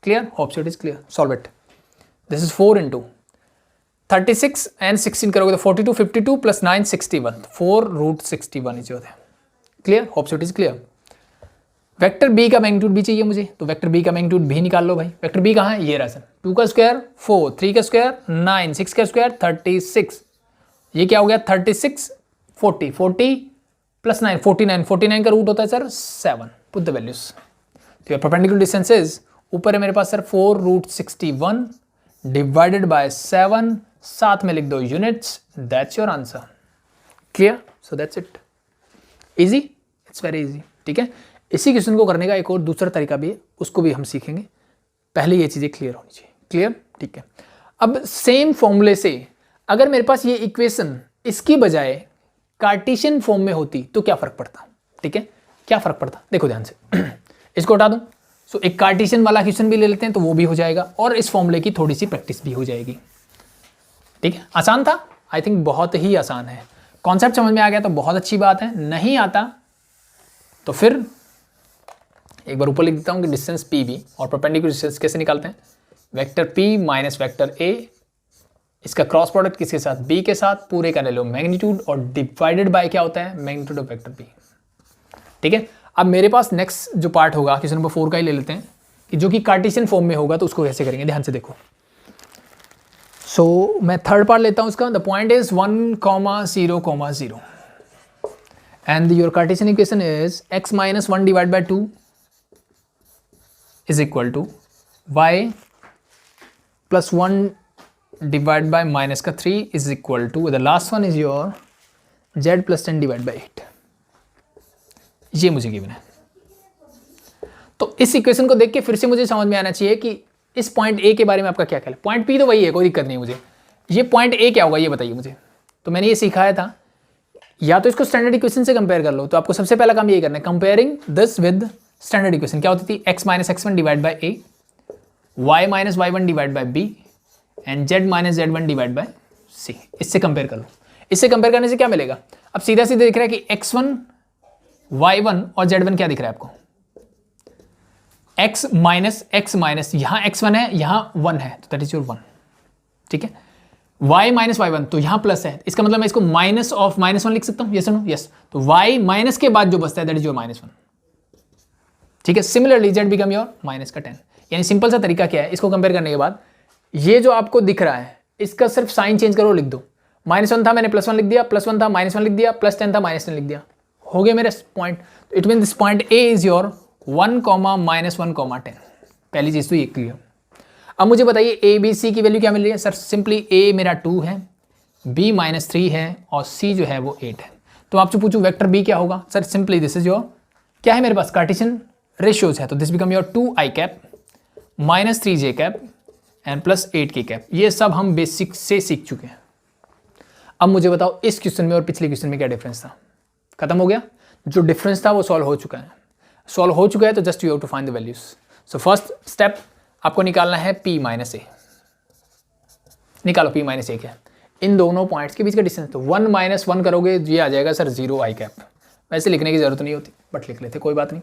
Clear, hope so it is clear. Solve it, this is 4 × 36 and 16 करोगे तो 42, 52 plus 9 61, 4√61 is your. Clear, hope so it is clear. Vector b का मैग्नीट्यूड भी चाहिए मुझे, तो वेक्टर b का मैग्नीट्यूड भी निकाल लो भाई। वेक्टर b कहाँ है, ये रहा सर, 2 का स्क्वायर 4, 3 का स्क्वायर 9, 6 का स्क्वायर 36, ये क्या हो गया 36, 40, 40 प्लस 9 49, 49 का रूट होता है सर 7, पुट द वैल्यूज। तो ये परपेंडिकुलर डिस्टेंस इज, ऊपर है मेरे पास सर 4√61 डिवाइडेड बाय 7, साथ में लिख दो units, that's your answer. Clear, so that's it, easy, it's very easy, ठीक है। इसी क्वेश्चन को करने का एक और दूसरा तरीका भी है, उसको भी हम सीखेंगे, पहले ये चीज़ें क्लियर होनी चाहिए। क्लियर, ठीक है। अब सेम फॉर्मूले से अगर मेरे पास ये इक्वेशन इसकी बजाय कार्टेशियन फॉर्म में होती तो क्या फर्क पड़ता, ठीक है, क्या फर्क पड़ता, देखो ध्यान से इसको हटा दूं, सो एक कार्टेशियन वाला क्वेश्चन भी ले लेते हैं तो वो भी हो जाएगा और इस फॉर्मूले की थोड़ी सी प्रैक्टिस भी हो जाएगी, ठीक है। आसान था, आई थिंक बहुत ही आसान है, कॉन्सेप्ट समझ में आ गया तो बहुत अच्छी बात है, नहीं आता तो फिर एक बार ऊपर लिख देता हूं कि डिस्टेंस पी बी और परपेंडिकुलर डिस्टेंस कैसे निकालते हैं, vector P minus vector A, इसका क्रॉस प्रोडक्ट किसके साथ, बी के साथ, पूरे का ले लो मैग्नीट्यूड और डिवाइडेड बाय क्या होता है, मैग्नीट्यूड ऑफ वेक्टर बी, ठीक है। अब मेरे पास नेक्स्ट जो पार्ट होगा क्वेश्चन नंबर 4 का ही ले लेते हैं कि जो कि कार्टेशियन फॉर्म में होगा तो उसको कैसे करेंगे, ध्यान से देखो। सो मैं थर्ड पार्ट लेता हूं उसका, the point is 1, 0, and your cartesian equation is x minus 1 divide by 2 is equal to y plus 1 divide by minus का 3 is equal to the last one is your z plus 10 divide by 8, ये मुझे given है। तो इस equation को देख के फिर से मुझे समझ में आना चाहिए कि इस पॉइंट ए के बारे में आपका क्या ख्याल है। पॉइंट पी तो वही है, कोई दिक्कत नहीं मुझे, ये पॉइंट ए क्या होगा ये बताइए मुझे। तो मैंने ये सिखाया था, या तो इसको स्टैंडर्ड इक्वेशन से कंपेयर कर लो, तो आपको सबसे पहला काम ये करना है, comparing this with standard equation. क्या होती थी, x minus x1 divide by A, y minus y1 divide by B and z minus z1 divide by C. इससे कंपेयर कर लो, इससे कंपेयर करने से क्या मिलेगा, अब सीधा सीधा दिख रहा है कि x1 y1 और z1 क्या दिख रहा है आपको, x माइनस यहां x1 है यहां 1 है तो दैट इज योर 1, ठीक है। y माइनस y1 तो यहां प्लस है, इसका मतलब मैं इसको माइनस ऑफ -1 लिख सकता हूं, यस नो, यस। तो y माइनस के बाद जो बचता है दैट इज योर -1, ठीक है। Similarly z become your minus का 10, यानी सिंपल सा तरीका क्या है, इसको कंपेयर करने के बाद ये जो आपको दिख रहा है इसका सिर्फ साइन चेंज करो, लिख दो, -1 था मैंने +1 लिख दिया, +1 था -1 लिख दिया, +10 था -10 लिख दिया, हो गए मेरे point. It mean this point A is your 1, -1, 10। पहली चीज तो ये क्लियर। अब मुझे बताइए ए बी सी की वैल्यू क्या मिल रही है, सर सिंपली ए मेरा 2 है, बी -3 है और सी जो है वो 8 है। तो आपसे पूछूं वेक्टर बी क्या होगा, sir simply this is your, क्या है मेरे पास, कार्टेशियन रेशियोज है, तो this become your 2i cap -3j cap and +8k cap. ये सब हम बेसिक से सीख चुके हैं। अब मुझे बताओ इस क्वेश्चन में और पिछले क्वेश्चन में क्या डिफरेंस था, खत्म हो गया, जो डिफरेंस था वो सॉल्व हो चुका है, सॉल्व हो चुका है तो just you have to find the values. So first step आपको निकालना है p माइनस ए, निकालो p माइनस ए क्या है, इन दोनों पॉइंट्स के बीच का डिस्टेंस। तो 1 - 1 करोगे ये आ जाएगा सर 0i कैप, वैसे लिखने की जरूरत नहीं होती बट लिख लेते, कोई बात नहीं।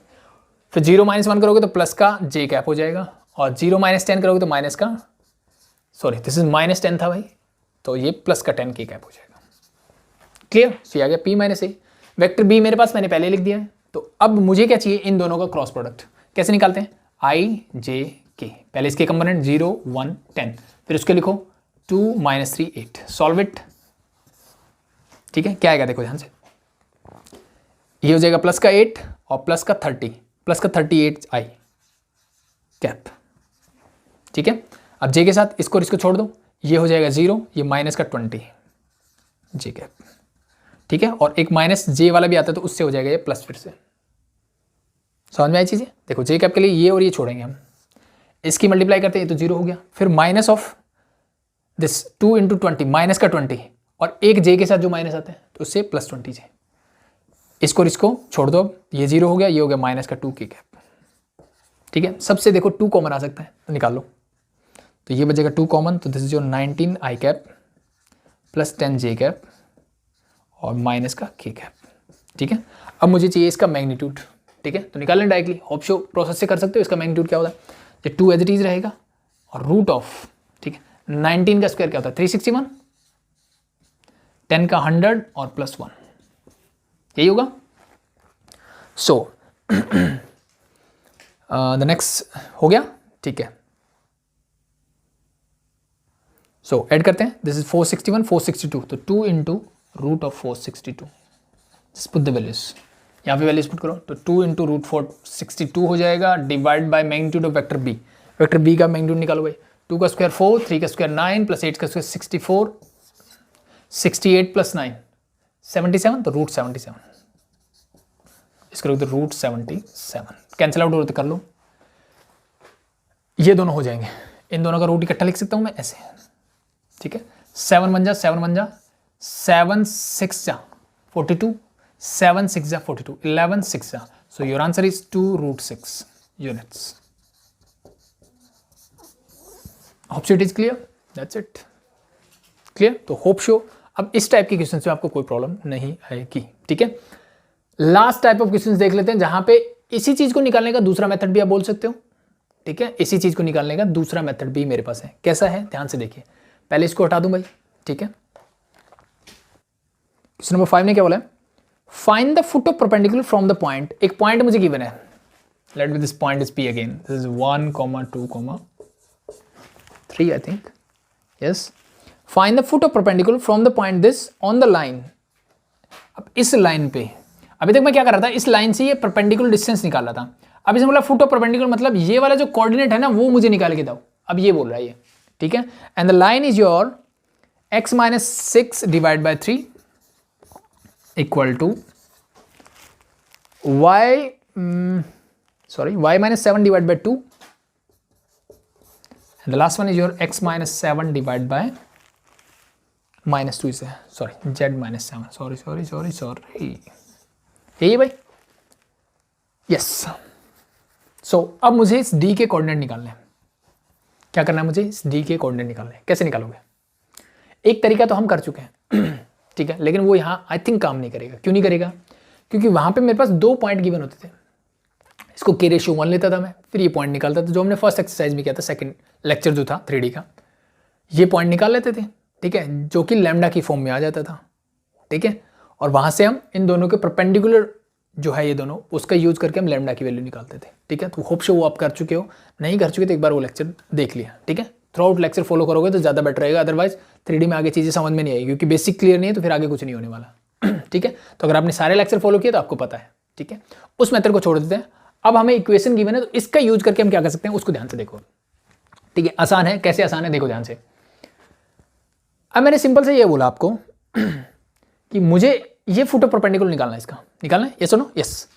फिर 0 - 1 करोगे तो प्लस का j कैप हो जाएगा और 0 - 10 करोगे तो माइनस का, सॉरी दिस इज -10 था भाई, तो ये प्लस का 10k कैप हो जाएगा। क्लियर, सो आ गया p माइनस ए। वेक्टर बी मेरे पास मैंने पहले लिख दिया है, तो अब मुझे क्या चाहिए, इन दोनों का क्रॉस प्रोडक्ट। कैसे निकालते हैं, i j k, पहले इसके कंपोनेंट 0 1 10, फिर उसके लिखो 2 - 3 8, सॉल्व इट, ठीक है। क्या आएगा देखो ध्यान से, ये हो जाएगा प्लस का 8 और प्लस का 30, प्लस का 38 i कैप, ठीक है। अब j के साथ इसको इसको छोड़ दो, ये हो जाएगा 0, ये माइनस का 20 j कैप, ठीक है। और एक माइनस j वाला भी आता है तो उससे हो जाएगा ये प्लस, फिर से समझ में आई चीजें। देखो j कैप के लिए ये और ये छोड़ेंगे हम, इसकी मल्टीप्लाई करते हैं तो 0 हो गया, फिर माइनस ऑफ दिस 2 × 20 माइनस का 20 और एक j के साथ जो माइनस आते हैं तो उससे प्लस 20j, इसको छोड़ दो, ये 0 हो गया, ये हो गया माइनस का 2k कैप, ठीक है। सबसे देखो 2 कॉमन आ सकता है तो निकाल लो, तो ये बचेगा 2 कॉमन, तो this is your 19i cap plus 10j cap और माइनस का k कैप, ठीक है। अब मुझे चाहिए इसका मैग्नीट्यूड, ठीक है, तो निकाल लें डायरेक्टली, होप शो प्रोसेस से कर सकते हो। इसका मैग्नीट्यूड क्या होता है, ये 2 एज इट इज रहेगा और रूट ऑफ, ठीक है, 19 का स्क्वायर क्या होता है 361, 10 का 100 और प्लस 1, यही होगा। सो द नेक्स्ट हो गया, ठीक है। सो ऐड करते हैं, दिस इज 461 462, तो 2 × √462, पुट द वैल्यूज, यहाँ पे वैल्यूज पुट करो, तो 2 × √462 हो जाएगा, divide by magnitude of vector B. Vector B का मैग्नीट्यूड निकालो भाई, 2 का स्क्वायर 4, 3 का स्क्वायर 9 प्लस 8 का स्क्वायर 64, 68 प्लस 9 77, तो √77, इसको रख दो √77, कैंसिल आउट हो तो कर लो, ये दोनों हो जाएंगे, इन दोनों का रूट इकट्ठा लिख सकता हूं मैं ऐसे, ठीक है। 7 बन जा 7 6 जा 42, 7 6 जा 42, 11 6 जा, so your answer is 2√6 units. Hope so it is clear, that's it, clear. तो होप शो अब इस टाइप के क्वेश्चन में आपको कोई प्रॉब्लम नहीं आएगी, ठीक है। लास्ट टाइप ऑफ क्वेश्चन देख लेते हैं जहां पे इसी चीज को निकालने का दूसरा मेथड भी आप बोल सकते हो, ठीक है। इसी चीज को निकालने का दूसरा मेथड भी मेरे पास है। कैसा है ध्यान से देखिए, पहले इसको हटा दूं भाई, ठीक है। क्वेश्चन नंबर 5 ने क्या बोला है, find the foot of perpendicular from the point. एक पॉइंट मुझे गिवन है, let me this point is P again, this is 1, 2, 3 I think, yes. Find the foot of perpendicular from the point this on the line. अब इस line पे अभी तक मैं क्या कर रहा था, इस लाइन से ये परपेंडिकुलर डिस्टेंस निकाल रहा था। अब इसमें बोला फुट ऑफ परपेंडिकुलर मतलब ये वाला जो कोऑर्डिनेट है ना वो मुझे निकाल के दो, अब ये बोल रहा है ये, ठीक है। And the line is your x - 6 divide by 3 equal to y - 7 divide by 2 and the last one is your x - 7 divided by -2 is sorry z - 7 sorry यही भाई, यस। सो अब मुझे इस d के कोऑर्डिनेट निकालने हैं। क्या करना है मुझे, इस d के कोऑर्डिनेट निकालने हैं। कैसे निकालोगे, एक तरीका तो हम कर चुके हैं ठीक है, लेकिन वो यहाँ आई थिंक काम नहीं करेगा। क्यों नहीं करेगा, क्योंकि वहां पे मेरे पास 2 पॉइंट गिवन होते थे, इसको k रेशियो 1 लेता था मैं, फिर ये पॉइंट निकालता था, जो हमने फर्स्ट एक्सरसाइज में किया था, सेकंड लेक्चर जो था 3D का, ये पॉइंट निकाल लेते थे, ठीक है, जो कि लैम्डा की फॉर्म में आ जाता था, ठीक है। और वहां से हम इन दोनों के परपेंडिकुलर जो है ये दोनों, उसका यूज करके हम लैम्डा की वैल्यू निकालते थे, ठीक है। तो होप सो वो आप कर चुके हो, नहीं कर चुके तो एक बार वो लेक्चर देख लिया, ठीक है। थ्रू आउट लेक्चर फॉलो करोगे तो ज़्यादा बेटर रहेगा, अदरवाइज 3D में आगे चीज़ें समझ में नहीं आएगी, क्योंकि बेसिक क्लियर नहीं है तो फिर आगे कुछ नहीं होने वाला ठीक है। तो अगर आपने सारे लेक्चर फॉलो किए तो आपको पता है, ठीक है। उस मेथड को छोड़ देते हैं। अब हमें इक्वेशन गिवन है तो इसका यूज करके हम क्या कर सकते हैं उसको ध्यान से देखो, ठीक है। आसान है, कैसे आसान है देखो ध्यान से। अब मैंने सिंपल से ये बोला आपको कि मुझे ये फुट ऑफ परपेंडिकुलर निकालना है, इसका निकालना है, यस और नो, यस।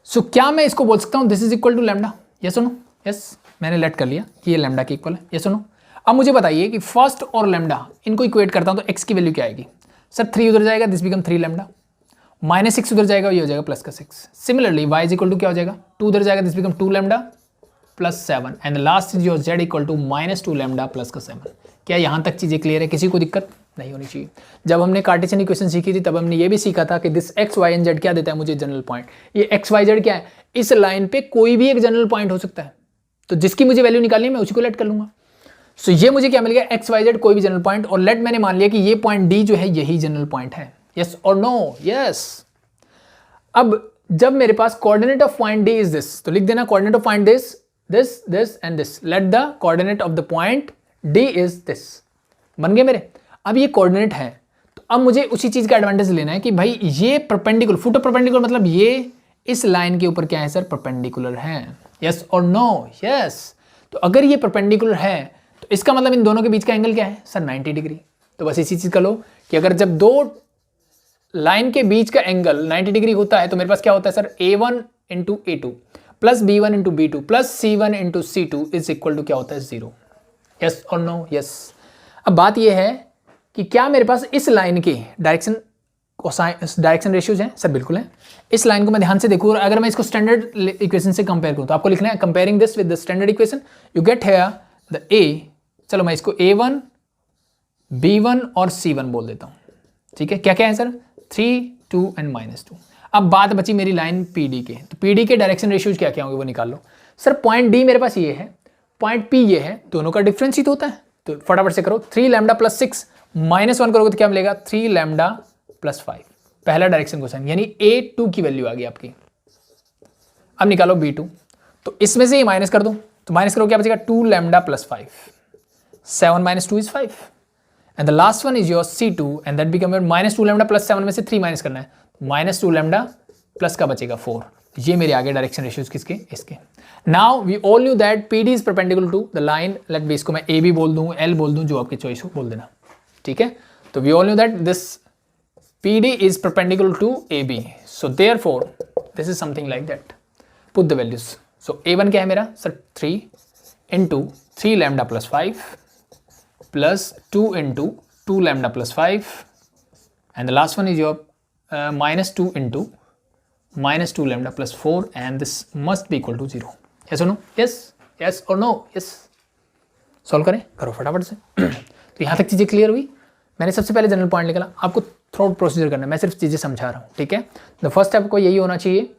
सो क्या मैं इसको बोल सकता हूँ this is equal to lambda, yes और नो, यस। मैंने लेट कर लिया कि ये लैम्डा के इक्वल है, यस और नो। अब मुझे बताइए कि फर्स्ट और लैम्डा इनको इक्वेट करता हूँ तो एक्स की वैल्यू क्या आएगी। सर 3 उधर जाएगा, दिस बिकम 3 लैम्डा, -6 उधर जाएगा, ये हो जाएगा प्लस का 6। Similarly y is equal to क्या हो जाएगा, 2 उधर जाएगा, this become 2 lambda plus 7 and last is your z equal to -2 lambda plus का 7। क्या यहाँ तक चीज़ें क्लियर है, किसी को दिक्कत नहीं होनी चाहिए। जब हमने कार्टेशियन इक्वेशन सीखी थी तब हमने ये भी सीखा था कि this x y and z क्या देता है मुझे, जनरल पॉइंट। ये x y z क्या है, इस लाइन पे कोई भी एक जनरल पॉइंट हो सकता है, तो जिसकी मुझे वैल्यू निकालनी है मैं उसी को लेट कर लूंगा। सो ये मुझे क्या मिल गया, x y z कोई भी जनरल पॉइंट, और लेट मैंने मान लिया कि ये पॉइंट d जो है यही जनरल पॉइंट है, यस और नो, यस। अब जब मेरे पास coordinate of point D is this, तो लिख देना coordinate of point this this this and this, let the coordinate of the point D is this. बन गए मेरे। अब ये कोऑर्डिनेट है तो अब मुझे उसी चीज का एडवांटेज लेना है कि भाई ये परपेंडिकुलर, फुट ऑफ परपेंडिकुलर मतलब ये इस लाइन के ऊपर क्या है सर, परपेंडिकुलर है, यस और नो, यस। तो अगर ये परपेंडिकुलर है तो इसका मतलब इन दोनों के बीच का एंगल क्या है सर, 90 डिग्री। तो बस इसी चीज का लो कि अगर जब दो लाइन के बीच का एंगल 90 डिग्री होता है तो मेरे पास क्या होता है sir, a1 into a2 plus b1 into b2 plus c1 into c2 is equal to क्या होता है, 0, यस और नो, यस। अब बात यह है कि क्या मेरे पास इस लाइन के डायरेक्शन रेशियोज हैं, सर बिल्कुल है। इस लाइन को मैं ध्यान से देखूँ और अगर मैं इसको स्टैंडर्ड इक्वेशन से कंपेयर करूँ तो आपको लिखना है comparing this with the standard equation, you get here the a, चलो मैं इसको a1 b1 और c1 बोल देता हूँ, ठीक है। क्या क्या है सर, 3 2 एंड -2। अब बात बची मेरी लाइन PD के, तो PD के डायरेक्शन रेशियोज क्या क्या होंगे वो निकाल लो। सर पॉइंट D मेरे पास ये है, पॉइंट P ये है, दोनों का डिफरेंस ही तो होता है, तो फटाफट से करो। 3 लैम्डा प्लस 6 -1 करोगे तो क्या मिलेगा, 3 लैम्डा प्लस 5। पहला डायरेक्शन क्वेश्चन, यानी A2 की वैल्यू आ गई आपकी। अब निकालो B2, तो इसमें से ये माइनस कर दो, तो माइनस करो क्या बचेगा, 2 lambda plus 5, 7 - 2 is 5 and the last one is your C2 and that become your -2 lambda plus 7 में से 3 माइनस करना है, -2 लैम्डा प्लस का बचेगा 4। ये मेरे आगे डायरेक्शन रेशियोज किसके, इसके। Now we all knew that PD is perpendicular to the line, let be, इसको मैं A भी बोल दूं, L बोल दूं, जो आपकी चॉइस हो बोल देना, ठीक है। तो we all knew that this PD is perpendicular to AB, so therefore this is something like that. Put the values. So a1 क्या है मेरा sir 3 into 3 lambda plus 5 plus 2 into 2 lambda plus 5 and the last one is your minus 2 into minus 2 lambda plus 4 and this must be equal to 0. Yes or no? Yes. Yes or no? Yes. Solve करें, करो फटाफट से. तो यहाँ तक चीज़ें clear हुई. मैंने सबसे पहले जनरल पॉइंट निकाला. आपको थ्रू प्रोसीजर करना है, मैं सिर्फ चीज़ें समझा रहा हूँ. ठीक है. द फर्स्ट स्टेप को यही होना चाहिए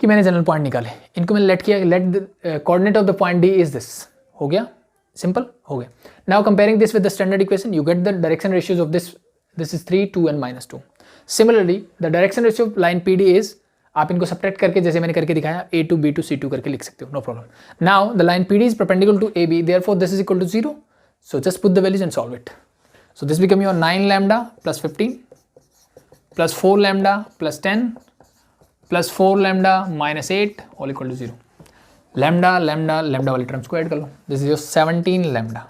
कि मैंने जनरल पॉइंट निकाले, इनको मैंने लेट किया. Let coordinate of the point D is this. हो गया, सिंपल हो गया. Now comparing this with the standard equation you get the direction ratios of this. This is 3 2 and -2. Similarly, the direction ratio of line PD is, आप इनको subtract करके जैसे मैंने करके दिखाया A2 B2 C2 करके लिख सकते हो, no problem. Now the line PD is perpendicular to AB, therefore this is equal to 0. So just put the values and solve it. So this become your 9 lambda plus 15 plus 4 lambda plus 10 plus 4 lambda minus 8 all equal to 0. Lambda lambda lambda वाली terms को add कर लो. This is your 17 lambda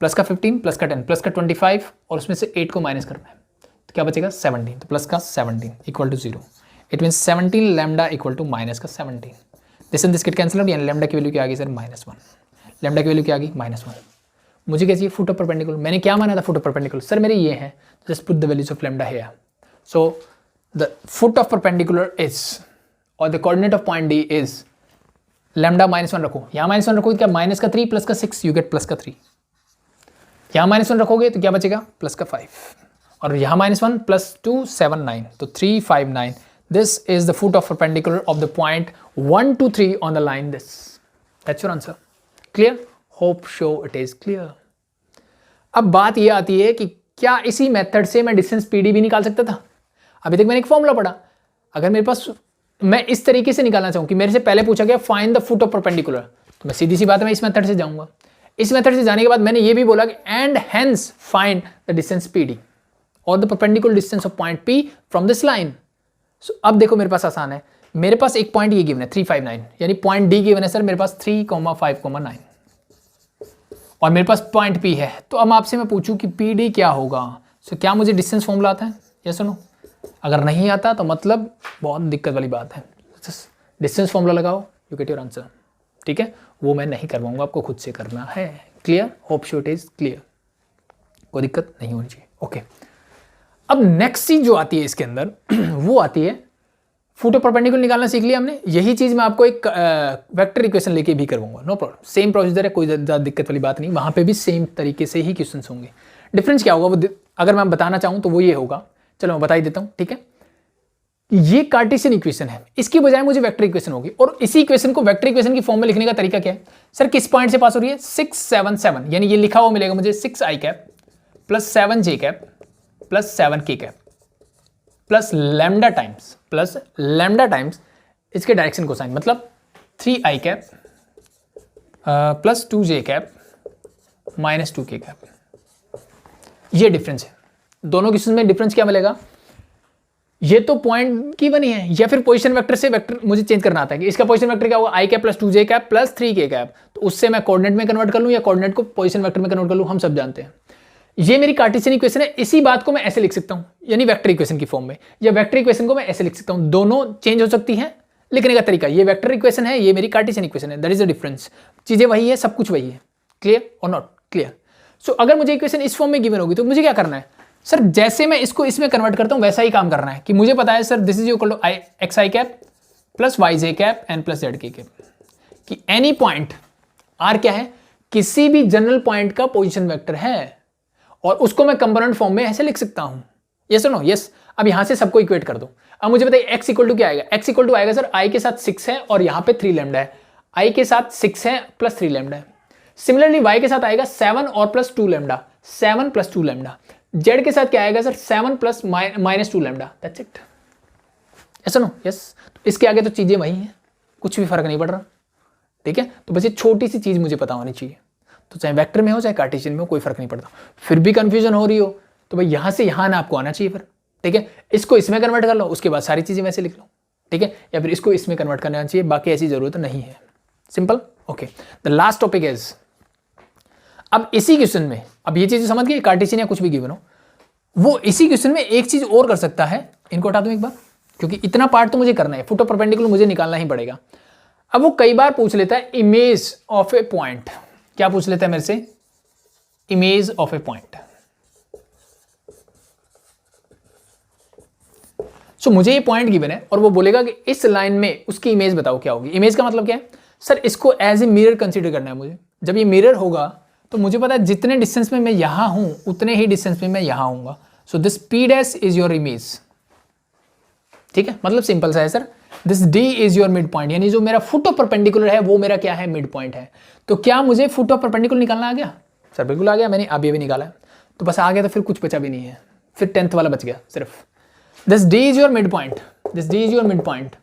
plus का 15 plus का 10 plus का 25 और उसमें से 8 को माइनस करना है तो क्या बचेगा 17. तो प्लस का 17 equal to 0. It mean 17 lambda equal to minus का 17. This and this get cancel out. यानी लैम्डा की वैल्यू क्या आ गई सर -1. लैम्डा की वैल्यू क्या आ गई -1. मुझे क्या चाहिए फुट ऑफ परपेंडिकुलर. मैंने क्या माना था फुट ऑफ परपेंडिकुलर सर मेरे ये है. Just put the values of lambda here. So the foot of perpendicular is और the coordinate of point D is lambda -1 रखो. यहाँ -1 रखो क्या माइनस का 3 प्लस का 6 यू गेट प्लस का 3. यहाँ -1 रखोगे तो क्या बचेगा प्लस का 5 और यहाँ -1 प्लस 2 7 9 तो 3 5 9. This is the foot of perpendicular of the point 1 2 3 on the line this. That's your answer. Clear? Hope show it is clear. अब बात ये आती है कि क्या इसी मेथड से मैं डिस्टेंस पीडी भी निकाल सकता था. अभी तक मैंने एक फॉर्मूला पढ़ा. अगर मेरे पास मैं इस तरीके से निकालना चाहूँ कि मेरे से पहले पूछा गया find the foot of perpendicular तो मैं सीधी सी बात है मैं इस मेथड से जाऊँगा. इस मेथड से जाने के बाद मैंने ये भी बोला कि and hence find the distance PD और the perpendicular distance of point P from this line. So अब देखो मेरे पास आसान है. मेरे पास एक पॉइंट ये गिवन है 3 5 9 यानी पॉइंट डी गिवन है सर मेरे पास 3 5 9 और मेरे पास पॉइंट पी है. तो अब आपसे मैं पूछूं कि पी डी क्या होगा. सो क्या मुझे डिस्टेंस फॉर्मूला आता है? ये सुनो, अगर नहीं आता तो मतलब बहुत दिक्कत वाली बात है. डिस्टेंस फॉर्मूला लगाओ यू गेट योर आंसर. ठीक है, वो मैं नहीं करवाऊंगा, आपको खुद से करना है. Clear? Hope show it is clear. कोई दिक्कत नहीं होनी चाहिए. ओके. अब नेक्स्ट चीज जो आती है इसके अंदर वो आती है फुट ऑफ परपेंडिकुलर निकालना सीख लिया हमने. यही चीज मैं आपको एक वेक्टर इक्वेशन लेके भी करवाऊंगा. No problem. सेम प्रोसीजर है, कोई ज़्यादा दिक्कत वाली बात नहीं. वहां पे भी सेम तरीके से ही क्वेश्चन होंगे. डिफरेंस क्या होगा वो अगर मैं बताना चाहूँ तो वो ये होगा. चलो मैं बता ही देता हूँ. ठीक है, ये कार्टेशियन इक्वेशन है, इसकी बजाय मुझे वेक्टर इक्वेशन होगी. और इसी इक्वेशन को वेक्टर इक्वेशन की फॉर्म में लिखने का तरीका क्या है सर? किस पॉइंट से पास हो रही है? 6 7 7 यानी ये लिखा हुआ मिलेगा मुझे 6i cap plus 7j cap plus 7k cap plus lambda times इसके डायरेक्शन को साइन मतलब 3i cap plus 2j cap minus 2k cap. ये डिफरेंस है. दोनों क्वेश्चन में डिफरेंस क्या मिलेगा? ये तो पॉइंट की बनी है या फिर पोजीशन वेक्टर से वेक्टर मुझे चेंज करना आता है कि इसका पोजीशन वेक्टर क्या होगा i cap plus 2j cap plus 3k cap. तो उससे मैं कोऑर्डिनेट में कन्वर्ट कर लूं या कोऑर्डिनेट को पोजीशन वेक्टर में कन्वर्ट कर लूं, हम सब जानते हैं. ये मेरी कार्टेशियन इक्वेशन है. इसी बात को मैं ऐसे लिख सकता हूं यानी वेक्टर इक्वेशन की फॉर्म में, या वेक्टर इक्वेशन को मैं ऐसे लिख सकता हूं. दोनों चेंज हो सकती हैं लिखने का तरीका. ये वेक्टर इक्वेशन है, ये मेरी कार्टेशियन इक्वेशन है. That is the difference. चीजें वही है, सब कुछ वही है. क्लियर और नॉट क्लियर? सो अगर मुझे इक्वेशन इस फॉर्म में गिवन होगी तो मुझे क्या करना है सर? जैसे मैं इसको इसमें कन्वर्ट करता हूं वैसा ही काम करना है कि मुझे पता है sir this is equal to x i cap plus y j cap and plus z k cap कि एनी पॉइंट आर क्या है? किसी भी जनरल पॉइंट का पोजीशन वेक्टर है और उसको मैं कंपोनेंट फॉर्म में ऐसे लिख सकता हूं. यस और नो? यस. अब यहां से सबको इक्वेट कर दो. अब मुझे बताइए एक्स इक्वल टू क्या आएगा? एक्स इक्वल टू आएगा सर आई के साथ 6 है और यहां पे 3 लैम्डा है. आई के साथ 6 है प्लस 3 लैम्डा है. सिमिलरली वाई के साथ आएगा 7 और plus 2 lambda, 7 plus 2 lambda. Z के साथ क्या आएगा sir? 7 plus minus 2 lambda. That's it. Yes और नो? यस. तो इसके आगे तो चीजें वही हैं, कुछ भी फर्क नहीं पड़ रहा. ठीक है, तो बस ये छोटी सी चीज मुझे पता होनी चाहिए. तो चाहे वेक्टर में हो चाहे कार्टेशियन में हो कोई फर्क नहीं पड़ता. फिर भी कंफ्यूजन हो रही हो तो भाई यहां से यहां ना आपको आना चाहिए फिर. ठीक है, इसको इसमें कन्वर्ट कर लो, उसके बाद सारी चीजें वैसे लिख लो. ठीक है, या फिर इसको इसमें कन्वर्ट करना चाहिए, बाकी ऐसी जरूरत नहीं है. Simple. Okay, the last topic is, अब इसी क्वेश्चन में, अब ये चीज समझ गए कार्टेशियन या कुछ भी गिवन हो, वो इसी क्वेश्चन में एक चीज और कर सकता है. इनको हटा दूं एक बार. क्योंकि इतना पार्ट तो मुझे करना है, फुट ऑफ परपेंडिकुलर मुझे निकालना ही पड़ेगा। अब वो कई बार पूछ लेता है इमेज ऑफ ए पॉइंट। क्या पूछ लेता है मेरे से? Image of a point. So मुझे ये पॉइंट गिवन है और वो बोलेगा कि इस लाइन में उसकी इमेज बताओ क्या होगी। इमेज का मतलब क्या है सर? इसको एज ए मिरर कंसीडर करना है मुझे। जब ये मिरर होगा तो मुझे पता है जितने डिस्टेंस में मैं यहां हूं उतने ही डिस्टेंस में मैं यहां आऊंगा। So this P dash is your image. ठीक है, मतलब सिंपल सा है sir, this D is your mid point, यानी जो मेरा फुट ऑफ परपेंडिकुलर है वो मेरा क्या है? मिड पॉइंट है। तो क्या मुझे फुट ऑफ परपेंडिकुलर निकालना आ गया? सर बिल्कुल आ गया, मैंने अब ये भी निकाला है। तो बस आ गया, तो फिर कुछ बचा भी नहीं है, फिर 10th वाला बच गया सिर्फ। This D is your mid point, this D is your mid point.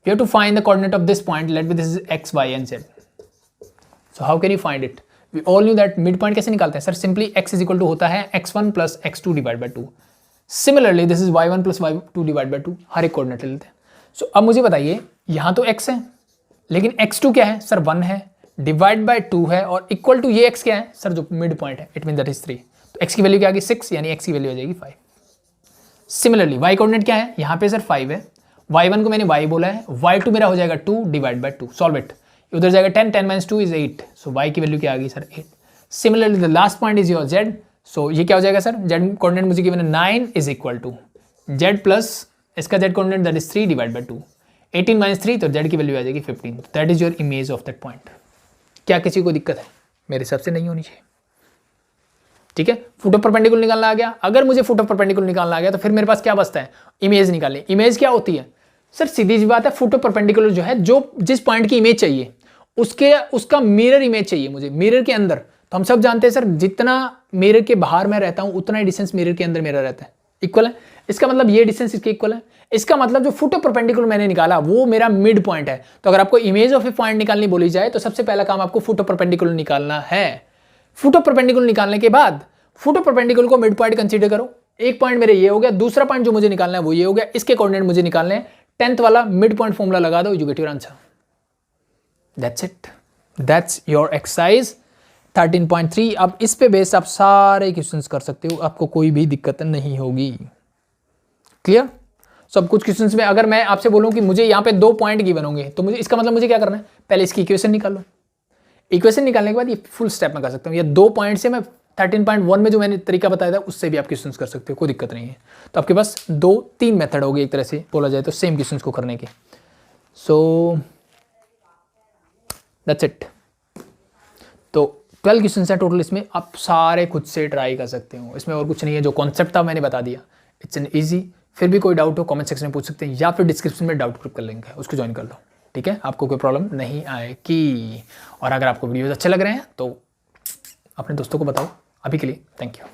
You have to find the coordinate of this point, let be this is x y and z. So how can you find it? We all knew that mid point कैसे निकालते हैं सर? Simply x is equal to होता है x1 plus x2 divide by 2। Similarly this is y1 plus y2 divide by 2। हर एक coordinate लेते हैं। सो अब मुझे बताइए, यहाँ तो x है लेकिन x2 क्या है सर? 1 है, डिवाइड बाई 2 है, और इक्वल टू ये x क्या है सर? जो मिड पॉइंट है, इट मीन दैट इज 3। तो x की वैल्यू क्या आ गई? 6, यानी x की वैल्यू आ जाएगी 5। सिमिलरली y कोऑर्डिनेट क्या है? यहाँ पे सर 5 है, y1 को मैंने y बोला है, y2 मेरा हो जाएगा 2 डिवाइड बाई 2। सॉल्व इट, उधर जाएगा 10, 10 माइनस 2 इज 8। सो y की वैल्यू क्या आ गई सर? 8। Similarly the last point is your z। सो ये क्या हो जाएगा सर? z कोऑर्डिनेट मुझे गिवन है 9 is equal to z plus इसका z coordinate that is 3 divide by 2। 18 minus 3, तो z की वैल्यू आ जाएगी 15। That is your image of that point. क्या किसी को दिक्कत है? मेरे हिसाब से नहीं होनी चाहिए। ठीक है, फुट ऑफ परपेंडिकुलर निकालना आ गया। अगर मुझे फुट ऑफ परपेंडिकुलर निकालना आ गया तो फिर मेरे पास क्या बचता है? इमेज निकालनी। इमेज क्या होती है सर? सीधी सी बात है, फुट ऑफ परपेंडिकुलर जो है, जो जिस पॉइंट की इमेज चाहिए उसका मिरर इमेज चाहिए मुझे, मिरर के अंदर। तो हम सब जानते हैं सर, जितना मिरर के बाहर मैं रहता हूं उतना ही डिस्टेंस मिरर के अंदर मेरा रहता है, इक्वल है। इसका मतलब ये डिस्टेंस इसके इक्वल है। इसका मतलब जो फुट ऑफ परपेंडिकुलर मैंने निकाला वो मेरा मिड पॉइंट है। तो अगर आपको इमेज ऑफ ए पॉइंट निकालनी बोली जाए तो सबसे पहला काम आपको फुट ऑफ परपेंडिकुलर निकालना है। फुट ऑफ परपेंडिकुलर निकालने के बाद फुट ऑफ परपेंडिकुलर को मिड पॉइंट कंसीडर करो। एक पॉइंट मेरे ये हो गया, दूसरा पॉइंट जो मुझे निकालना है वो ये हो गया, इसके कोऑर्डिनेट मुझे निकालने हैं। 10th वाला मिड पॉइंट फॉर्मूला लगा दो, you get your answer. That's it, that's your exercise 13.3। अब इस पे बेस आप सारे क्वेश्चंस कर सकते हो, आपको कोई भी दिक्कत नहीं होगी। क्लियर? सब कुछ क्वेश्चंस में अगर मैं आपसे बोलूं कि मुझे यहाँ पे 2 पॉइंट गिवन होंगे तो मुझे इसका मतलब मुझे क्या करना है? पहले इसकी इक्वेशन निकालो। इक्वेशन निकालने के बाद ये फुल स्टेप में कर सकता हूँ। ये 2 पॉइंट से मैं 13.1 में जो मैंने तरीका बताया था उससे भी आप क्वेश्चंस कर सकते हो, कोई दिक्कत नहीं है। तो आपके पास 2-3 मेथड होगी एक तरह से बोला जाए तो सेम क्वेश्चंस को करने के। So that's it. तो 12 क्वेश्चन है टोटल, इसमें आप सारे खुद से ट्राई कर सकते हो। इसमें और कुछ नहीं है, जो कॉन्सेप्ट था मैंने बता दिया। It's an easy. फिर भी कोई डाउट हो कमेंट सेक्शन में पूछ सकते हैं, या फिर डिस्क्रिप्शन में डाउट ग्रुप का लिंक है, उसको ज्वाइन कर लो। ठीक है, आपको कोई प्रॉब्लम नहीं आएगी। और अगर आपको वीडियोज अच्छे लग रहे हैं तो अपने दोस्तों को बताओ। अभी के लिए थैंक यू।